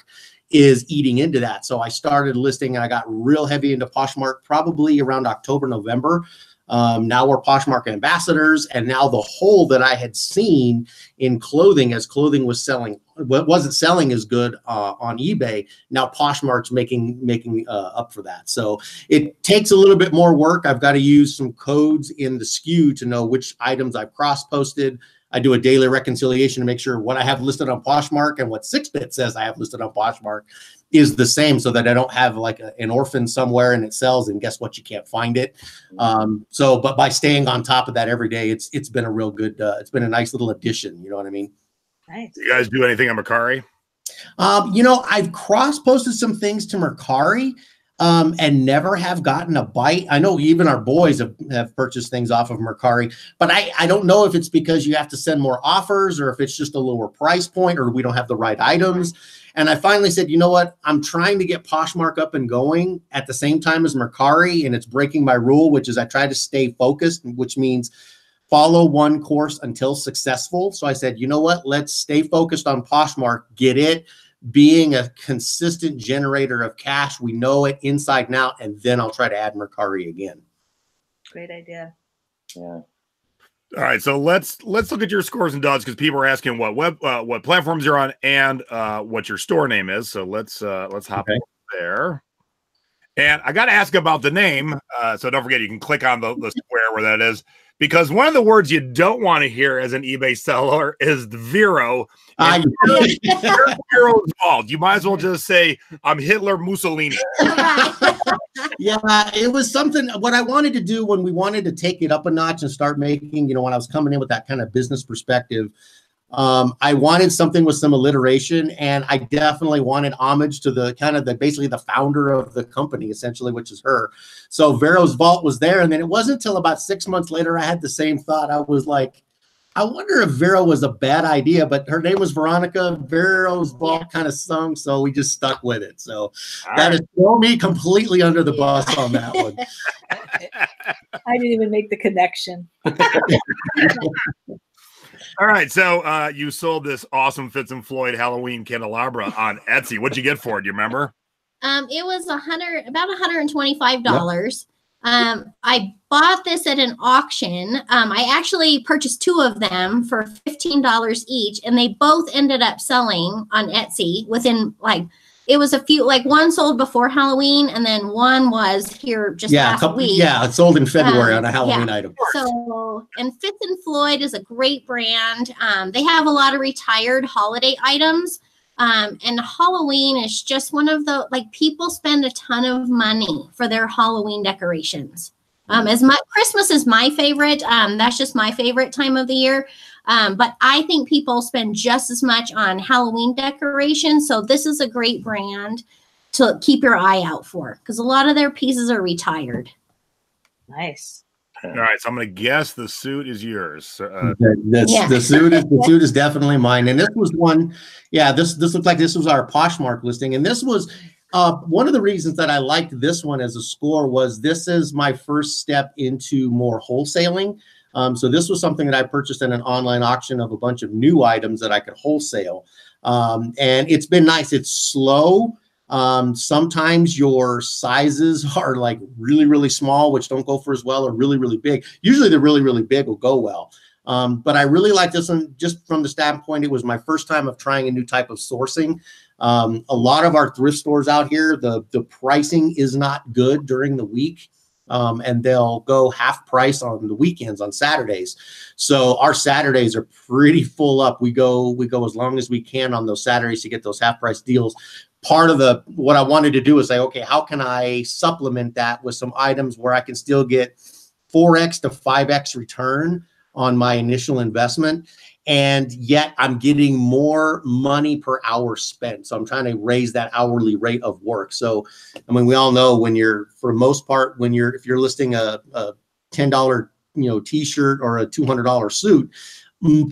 is eating into that. So I started listing, and I got real heavy into Poshmark probably around October, November. Now we're Poshmark ambassadors, and now the hole that I had seen in clothing, as clothing was selling, wasn't selling as good on eBay. Now Poshmark's making up for that. So it takes a little bit more work. I've got to use some codes in the SKU to know which items I've cross-posted. I do a daily reconciliation to make sure what I have listed on Poshmark and what 6-Bit says I have listed on Poshmark is the same, so that I don't have like an orphan somewhere and it sells, and guess what? You can't find it. But by staying on top of that every day, it's been a real good, it's been a nice little addition. You know what I mean? Nice. You guys do anything on Mercari? I've cross-posted some things to Mercari, and never have gotten a bite. I know even our boys have purchased things off of Mercari, but I don't know if it's because you have to send more offers, or if it's just a lower price point, or we don't have the right items. And I finally said, you know what? I'm trying to get Poshmark up and going at the same time as Mercari, and it's breaking my rule, which is I try to stay focused, which means follow one course until successful. So I said, you know what? Let's stay focused on Poshmark, get it being a consistent generator of cash. We know it inside and out, and then I'll try to add Mercari again. Great idea. Yeah. All right, so let's look at your scores and duds, because people are asking what platforms you're on and what your store name is. So let's hop over there. And I got to ask about the name. So don't forget, you can click on the square share where that is. Because one of the words you don't want to hear as an eBay seller is the Vero. Vero's fault. You might as well just say, I'm Hitler Mussolini. Yeah, it was something. What I wanted to do when we wanted to take it up a notch and start making, when I was coming in with that kind of business perspective, I wanted something with some alliteration, and I definitely wanted homage to the basically the founder of the company, essentially, which is her. So Vero's Vault was there, and then it wasn't until about 6 months later I had the same thought. I was like, I wonder if Vero was a bad idea, but her name was Veronica. Vero's Vault kind of sung, so we just stuck with it. So that is throw me completely under the bus on that one. I didn't even make the connection. All right, so you sold this awesome Fitz and Floyd Halloween candelabra on Etsy. What'd you get for it? Do you remember? It was about $125. Yep. I bought this at an auction. I actually purchased 2 of them for $15 each, and they both ended up selling on Etsy within it was a few, one sold before Halloween, and then one was here just last week. Yeah, it sold in February on a Halloween item. So, and Fitz and Floyd is a great brand. They have a lot of retired holiday items. And Halloween is just one of the, people spend a ton of money for their Halloween decorations. As much Christmas is my favorite. That's just my favorite time of the year. But I think people spend just as much on Halloween decorations. So this is a great brand to keep your eye out for, because a lot of their pieces are retired. Nice. All right, so I'm going to guess the suit is yours. The suit is definitely mine. And this was one. Yeah, this looked like this was our Poshmark listing, and this was one of the reasons that I liked this one as a score was this is my first step into more wholesaling. So this was something that I purchased in an online auction of a bunch of new items that I could wholesale. And it's been nice. It's slow. Sometimes your sizes are really, really small, which don't go for as well, or really, really big. Usually the really, really big will go well. But I really like this one just from the standpoint, it was my first time of trying a new type of sourcing. A lot of our thrift stores out here, the pricing is not good during the week. And they'll go half price on the weekends, on Saturdays. So our Saturdays are pretty full up. We go as long as we can on those Saturdays to get those half price deals. Part of what I wanted to do is say, okay, how can I supplement that with some items where I can still get 4x to 5x return on my initial investment, and yet I'm getting more money per hour spent. So I'm trying to raise that hourly rate of work. So, I mean, we all know for the most part, if you're listing a $10, t-shirt or a $200 suit,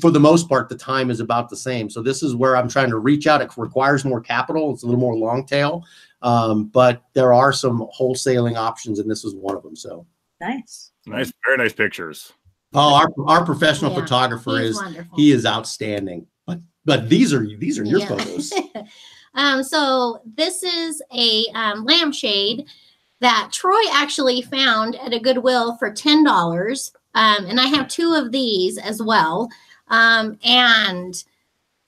for the most part, the time is about the same. So this is where I'm trying to reach out. It requires more capital. It's a little more long tail, but there are some wholesaling options, and this is one of them. So nice, very nice pictures. Oh, our professional photographer he is outstanding. But these are your photos. So this is a lampshade that Troy actually found at a Goodwill for $10. And I have 2 of these as well. And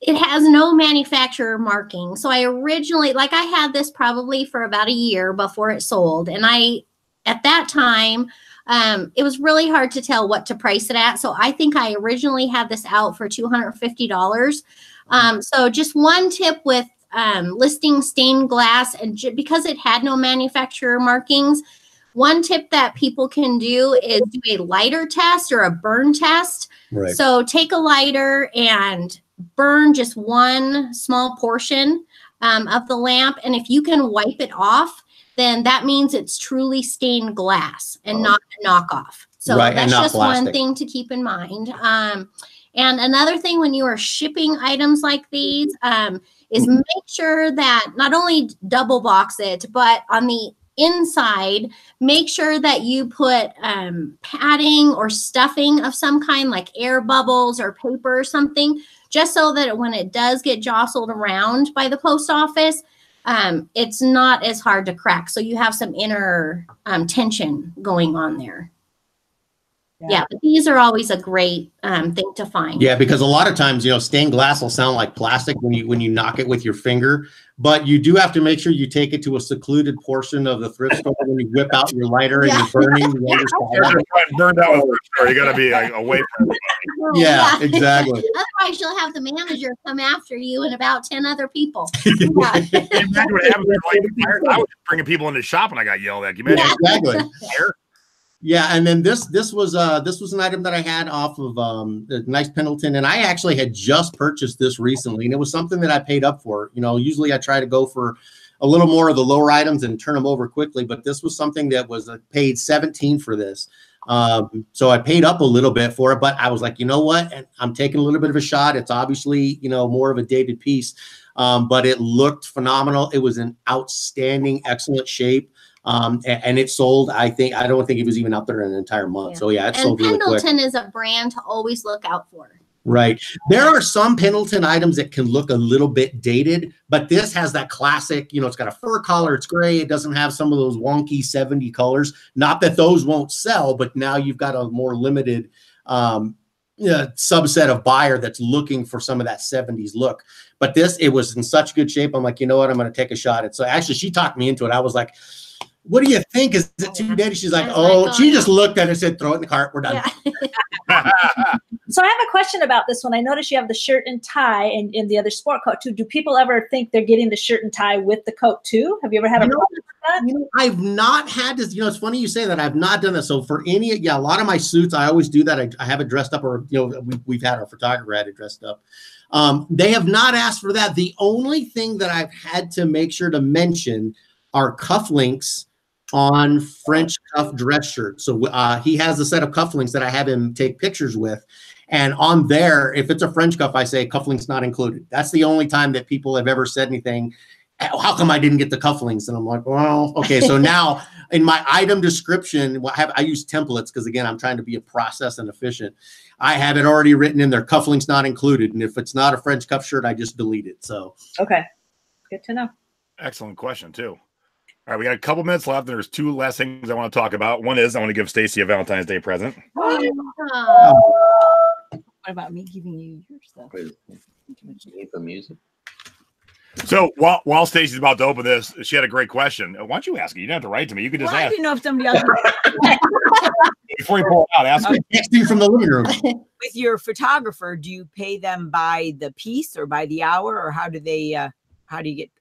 it has no manufacturer marking. So I originally, I had this probably for about a year before it sold. And at that time, it was really hard to tell what to price it at. So I think I originally had this out for $250. So just one tip with listing stained glass, and because it had no manufacturer markings, one tip that people can do is do a lighter test or a burn test. Right. So take a lighter and burn just one small portion of the lamp. And if you can wipe it off, then that means it's truly stained glass and not a knockoff. So that's just one thing to keep in mind. And another thing when you are shipping items like these is make sure that not only double box it, but on the inside, make sure that you put padding or stuffing of some kind, like air bubbles or paper or something, just so that when it does get jostled around by the post office, it's not as hard to crack. So you have some inner tension going on there. Yeah, but these are always a great thing to find. Yeah, because a lot of times, stained glass will sound like plastic when you knock it with your finger, but you do have to make sure you take it to a secluded portion of the thrift store when you whip out your lighter and you're burning the underside. Burned out with thrift store. You got to be away from it. Yeah, exactly. Otherwise, you'll have the manager come after you and about 10 other people. Imagine what happened I was bringing people into the shop and I got yelled at. You imagine? Exactly. Yeah, and then this was an item that I had off of a nice Pendleton, and I actually had just purchased this recently, and it was something that I paid up for. Usually I try to go for a little more of the lower items and turn them over quickly, but this was something that was paid $17 for this. So I paid up a little bit for it, but I was like, you know what? And I'm taking a little bit of a shot. It's obviously, more of a dated piece, but it looked phenomenal. It was in outstanding, excellent shape. And it sold, I don't think it was even out there in an entire month. So yeah, it sold really quick. Pendleton is a brand to always look out for. Right. There are some Pendleton items that can look a little bit dated, but this has that classic, it's got a fur collar, it's gray, it doesn't have some of those wonky 70 colors. Not that those won't sell, but now you've got a more limited subset of buyer that's looking for some of that 70s look. But it was in such good shape. I'm like, you know what? I'm going to take a shot at it. So actually, she talked me into it. I was like, what do you think? Is it too dated? She's like, she just looked at it and said, throw it in the cart. We're done. Yeah. So I have a question about this one. I noticed you have the shirt and tie and in the other sport coat too. Do people ever think they're getting the shirt and tie with the coat too? Have you ever had a problem with that? I've not had this. It's funny you say that. I've not done that. So for a lot of my suits, I always do that. I have it dressed up, or we've had our photographer had it dressed up. They have not asked for that. The only thing that I've had to make sure to mention are cufflinks on French cuff dress shirts. So he has a set of cufflinks that I have him take pictures with. And on there, if it's a French cuff, I say cufflinks not included. That's the only time that people have ever said anything. How come I didn't get the cufflinks? And I'm like, well, okay. So now in my item description, I use templates because, again, I'm trying to be a process and efficient. I have it already written in there, cufflinks not included. And if it's not a French cuff shirt, I just delete it. So okay, good to know. Excellent question too. All right, we got a couple minutes left. There's two last things I want to talk about. One is I want to give Staci a Valentine's Day present. What about me giving you your stuff? The music. So while Staci's about to open this, she had a great question. Why don't you ask it? You don't have to write to me. You can just ask. I didn't know if somebody else. Before you pull it out, ask me. Texting from the living room. With your photographer, do you pay them by the piece or by the hour, or how do they get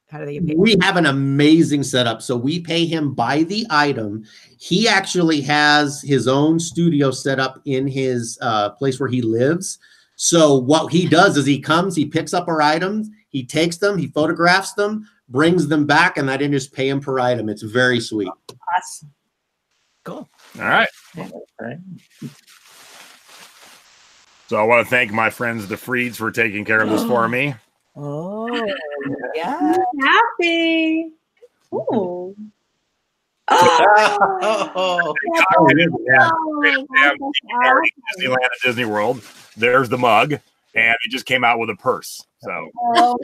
paid? We have an amazing setup. So we pay him by the item. He actually has his own studio set up in his place where he lives. So what he does is he comes, he picks up our items, he takes them, he photographs them, brings them back, and I didn't just pay him per item. It's very sweet. Awesome. Cool. All right. All right. So I want to thank my friends, the Freeds, for taking care of this for me. Oh, yeah. Happy. Ooh. Oh, Disneyland and Disney World. There's the mug, and it just came out with a purse. So, Oh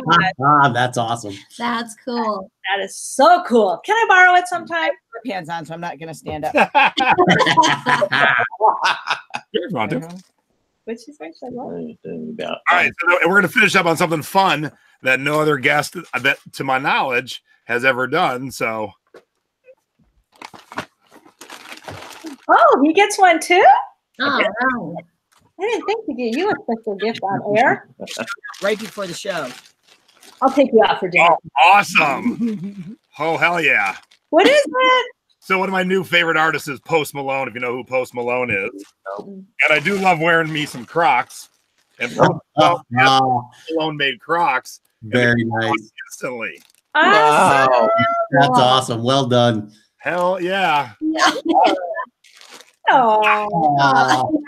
my God. That's awesome. That's cool. That is so cool. Can I borrow it sometime? My pants on, so I'm not going to stand up. Here's one, too. Which is right. All right, so we're going to finish up on something fun that no other guest, that, to my knowledge, has ever done. So, Oh, he gets one too? Oh, I didn't think to get you a special gift on air. Right before the show. I'll take you out for dinner. oh, awesome! Oh, hell yeah! What is it? So one of my new favorite artists is Post Malone, if you know who Post Malone is. And I do love wearing me some Crocs. And Post Malone made Crocs. Very nice. Instantly. Awesome. That's awesome. Well done. Hell yeah. Oh.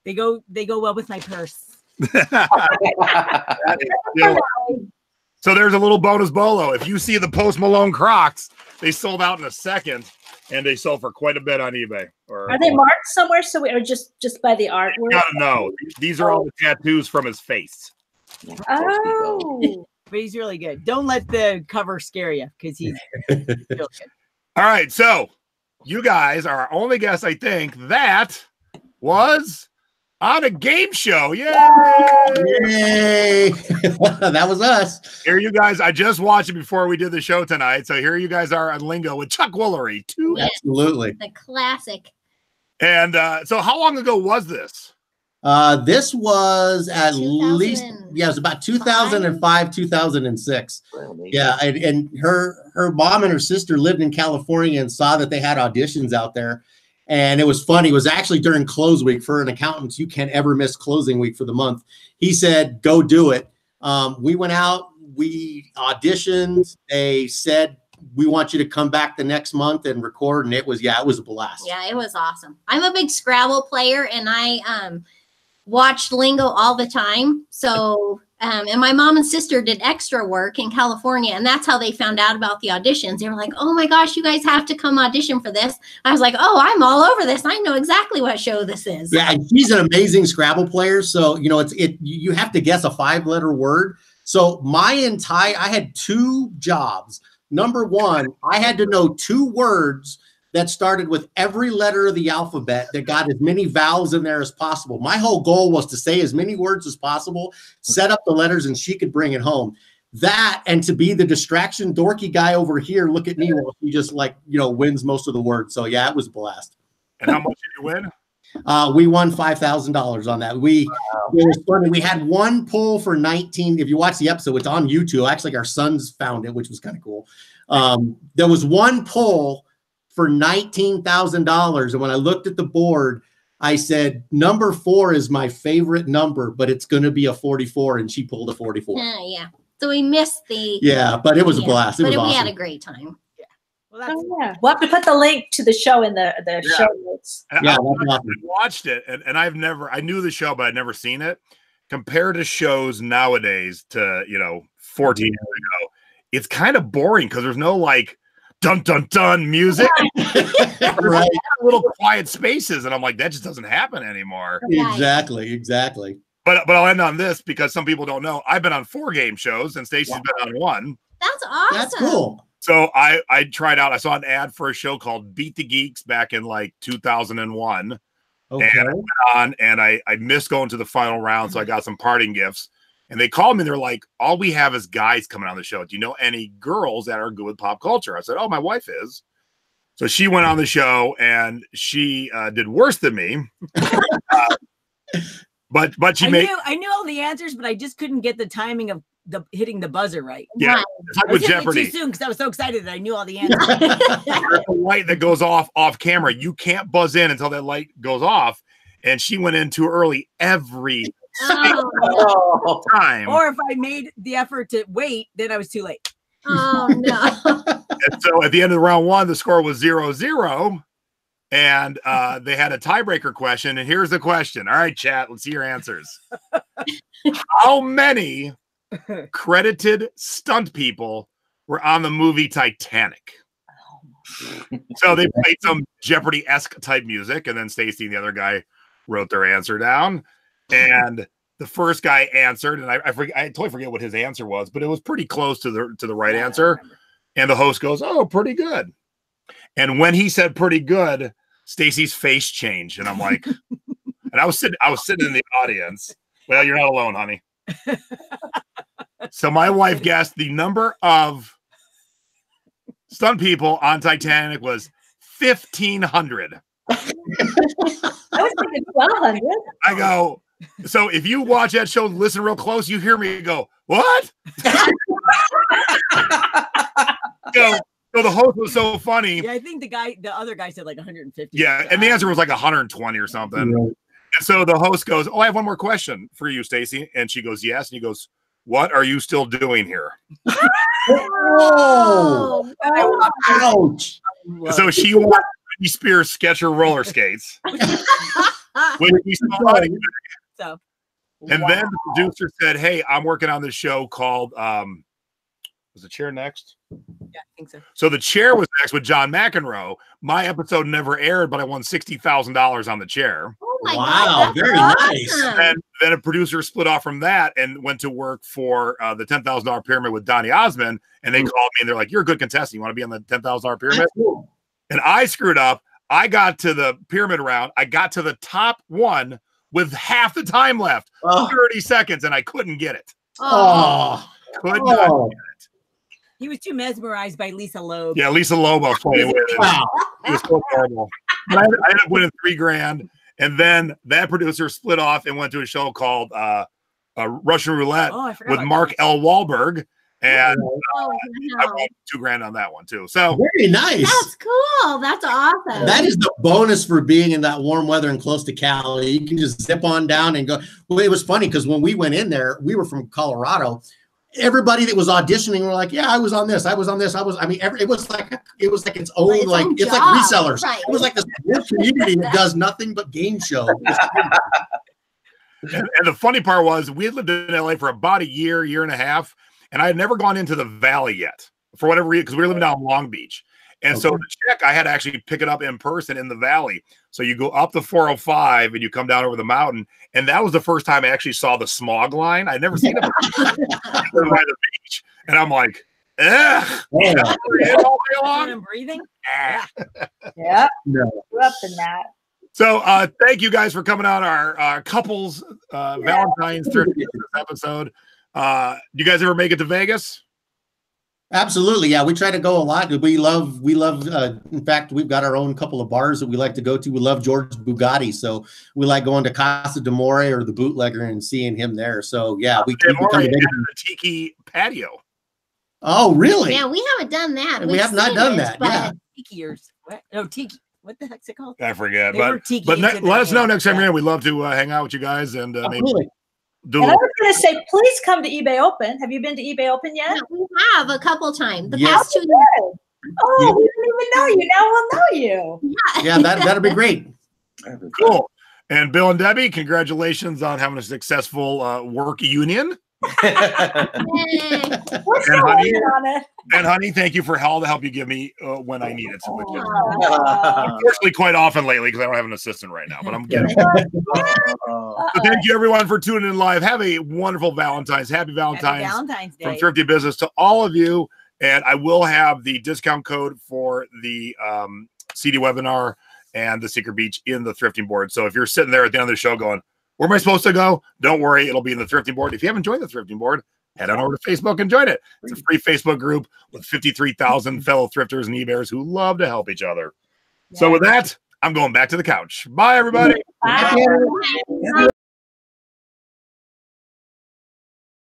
They go well with my purse. So there's a little bonus bolo. If you see the Post Malone Crocs, they sold out in a second, and they sold for quite a bit on eBay. Are they marked somewhere? Or just by the artwork? I gotta know. These are all the tattoos from his face. Oh. But he's really good. Don't let the cover scare you, because he's real good. All right, so you guys are our only guests, I think, that was on a game show. Yay! Yay! That was us. Here you guys, I just watched it before we did the show tonight. So here you guys are on Lingo with Chuck Woolery. Absolutely. The classic. And so how long ago was this? This was at least, yeah, it was about 2005, 2006. Yeah, and her mom and her sister lived in California and saw that they had auditions out there. And it was funny. It was actually during close week. For an accountant, you can't ever miss closing week for the month. He said, go do it. We went out, we auditioned. They said, we want you to come back the next month and record. And it was a blast. Yeah, it was awesome. I'm a big Scrabble player, and I watched Lingo all the time. So, and my mom and sister did extra work in California, and that's how they found out about the auditions. They were like, oh my gosh, you guys have to come audition for this. I was like, oh, I'm all over this. I know exactly what show this is. Yeah, and she's an amazing Scrabble player. So, you know, you have to guess a 5-letter word. So I had 2 jobs. Number one, I had to know 2 words that started with every letter of the alphabet that got as many vowels in there as possible. My whole goal was to say as many words as possible, set up the letters, and she could bring it home. That, and to be the distraction dorky guy over here, look at me while she just wins most of the words. So yeah, it was a blast. And how much did you win? We won $5,000 on that. It was funny. We had one pull for 19. If you watch the episode, it's on YouTube. Actually, our sons found it, which was kind of cool. There was one pull for $19,000. And when I looked at the board, I said, number 4 is my favorite number, but it's going to be a 44. And she pulled a 44. Yeah. So we missed the. Yeah, but it was a blast. It was awesome. We had a great time. Yeah. Well, that's We'll have to put the link to the show in the show notes. Yeah, I watched it, and I knew the show, but I'd never seen it. Compared to shows nowadays to, 14 years ago, it's kind of boring because there's no dun dun dun music. Right. Little quiet spaces, and I'm like, that just doesn't happen anymore. Exactly. But I'll end on this because some people don't know. I've been on 4 game shows, and Staci's been on 1. That's awesome. That's cool. So I tried out. I saw an ad for a show called Beat the Geeks back in 2001. Okay. And I went on, and I missed going to the final round, so I got some parting gifts. And they called me, and they're like, all we have is guys coming on the show. Do you know any girls that are good with pop culture? I said, oh, my wife is. So she went on the show, and she did worse than me. But she I knew all the answers, but I just couldn't get the timing of hitting the buzzer right. Yeah, right. It's like with Jeopardy. Too soon because I was so excited that I knew all the answers. There's a light that goes off camera. You can't buzz in until that light goes off. And she went in too early every time. Or if I made the effort to wait, then I was too late. Oh no. And so at the end of round 1, the score was 0-0. And they had a tiebreaker question. And here's the question. All right, chat, let's see your answers. How many credited stunt people were on the movie Titanic? So they played some Jeopardy-esque type music, and then Staci and the other guy wrote their answer down. And the first guy answered, and I totally forget what his answer was, but it was pretty close to the right answer. And the host goes, "Oh, pretty good." And when he said "pretty good," Staci's face changed, and I'm like, and I was sitting in the audience. Well, you're not alone, honey. So my wife guessed the number of stunt people on Titanic was 1,500. I was thinking 1,200. I go, so if you watch that show, listen real close, you hear me go, what? So the host was so funny. Yeah, I think the other guy said 150. Yeah, and the answer was 120 or something. Right. And so the host goes, "Oh, I have one more question for you, Staci." And she goes, "Yes." And he goes, "What are you still doing here?" Oh, ouch. So she wore Britney Spears Skechers roller skates. When we saw it. So, and then the producer said, "Hey, I'm working on this show called was the chair next?" Yeah, I think so. So the chair was next with John McEnroe. My episode never aired, but I won $60,000 on the chair. Oh my wow, God, very awesome. nice. And then a producer split off from that and went to work for the $10,000 pyramid with Donny Osmond. And they called me and they're like, "You're a good contestant. You want to be on the $10,000 pyramid?" Cool. And I screwed up. I got to the pyramid round. I got to the top one with half the time left, 30 seconds, and I couldn't get it. Oh, Could not get it. He was too mesmerized by Lisa Loeb. Yeah, Lisa Loeb was playing with it. wow. It was so horrible. But I ended up winning $3,000, and then that producer split off and went to a show called Russian Roulette with Mark L. Wahlberg, and I won $2,000 on that one too. So Very nice. That's cool. That's awesome. That is the bonus for being in that warm weather and close to Cali. You can just zip on down and go. Well, it was funny because when we went in there, we were from Colorado. Everybody that was auditioning were like, "Yeah, I was on this. I was on this. I was." I mean, it was like its own it's like resellers. Right. It was like this whole community that does nothing but game show. And the funny part was we had lived in LA for about a year and a half, and I had never gone into the Valley yet for whatever reason, because we were living down in Long Beach. And so the check, I had to actually pick it up in person in the Valley. So you go up the 405 and you come down over the mountain. And that was the first time I actually saw the smog line. I'd never seen it by the beach. And I'm like, all day long. I'm breathing. Yeah. No. Grew up in that. So thank you guys for coming on our couples Valentine's Thrifty episode. Do you guys ever make it to Vegas? Absolutely, yeah. We try to go a lot. We love. In fact, we've got our own couple of bars that we like to go to. We love George Bugatti, so we like going to Casa de More or the Bootlegger and seeing him there. So yeah, we come to the Tiki patio. Oh, really? Yeah, we haven't done that. We have not done that. Yeah. Tiki-ers. What? No, Tiki. What the heck's it called? I forget. They But let us know next time you're in. We'd love to hang out with you guys and maybe. And I was going to say, please come to eBay Open. Have you been to eBay Open yet? Yeah, we have a couple times. The Yes. past 2 years. Oh, we didn't even know you. Now we'll know you. Yeah, that'll be great. Cool. And Bill and Debbie, congratulations on having a successful work union. Yay. We're still working on it. And honey, thank you for all the help you give me when I need it. Unfortunately, quite often lately because I don't have an assistant right now, but I'm getting it. So thank you everyone for tuning in live. Have a wonderful Valentine's. Happy Valentine's Day from Thrifty Business to all of you. And I will have the discount code for the CD webinar and the Secret Beach in the Thrifting board. So if you're sitting there at the end of the show going, where am I supposed to go? Don't worry, it'll be in the Thrifting board. If you haven't joined the Thrifting board, head on over to Facebook and join it. It's a free Facebook group with 53,000 fellow thrifters and eBayers who love to help each other. So with that, I'm going back to the couch. Bye, everybody. Bye.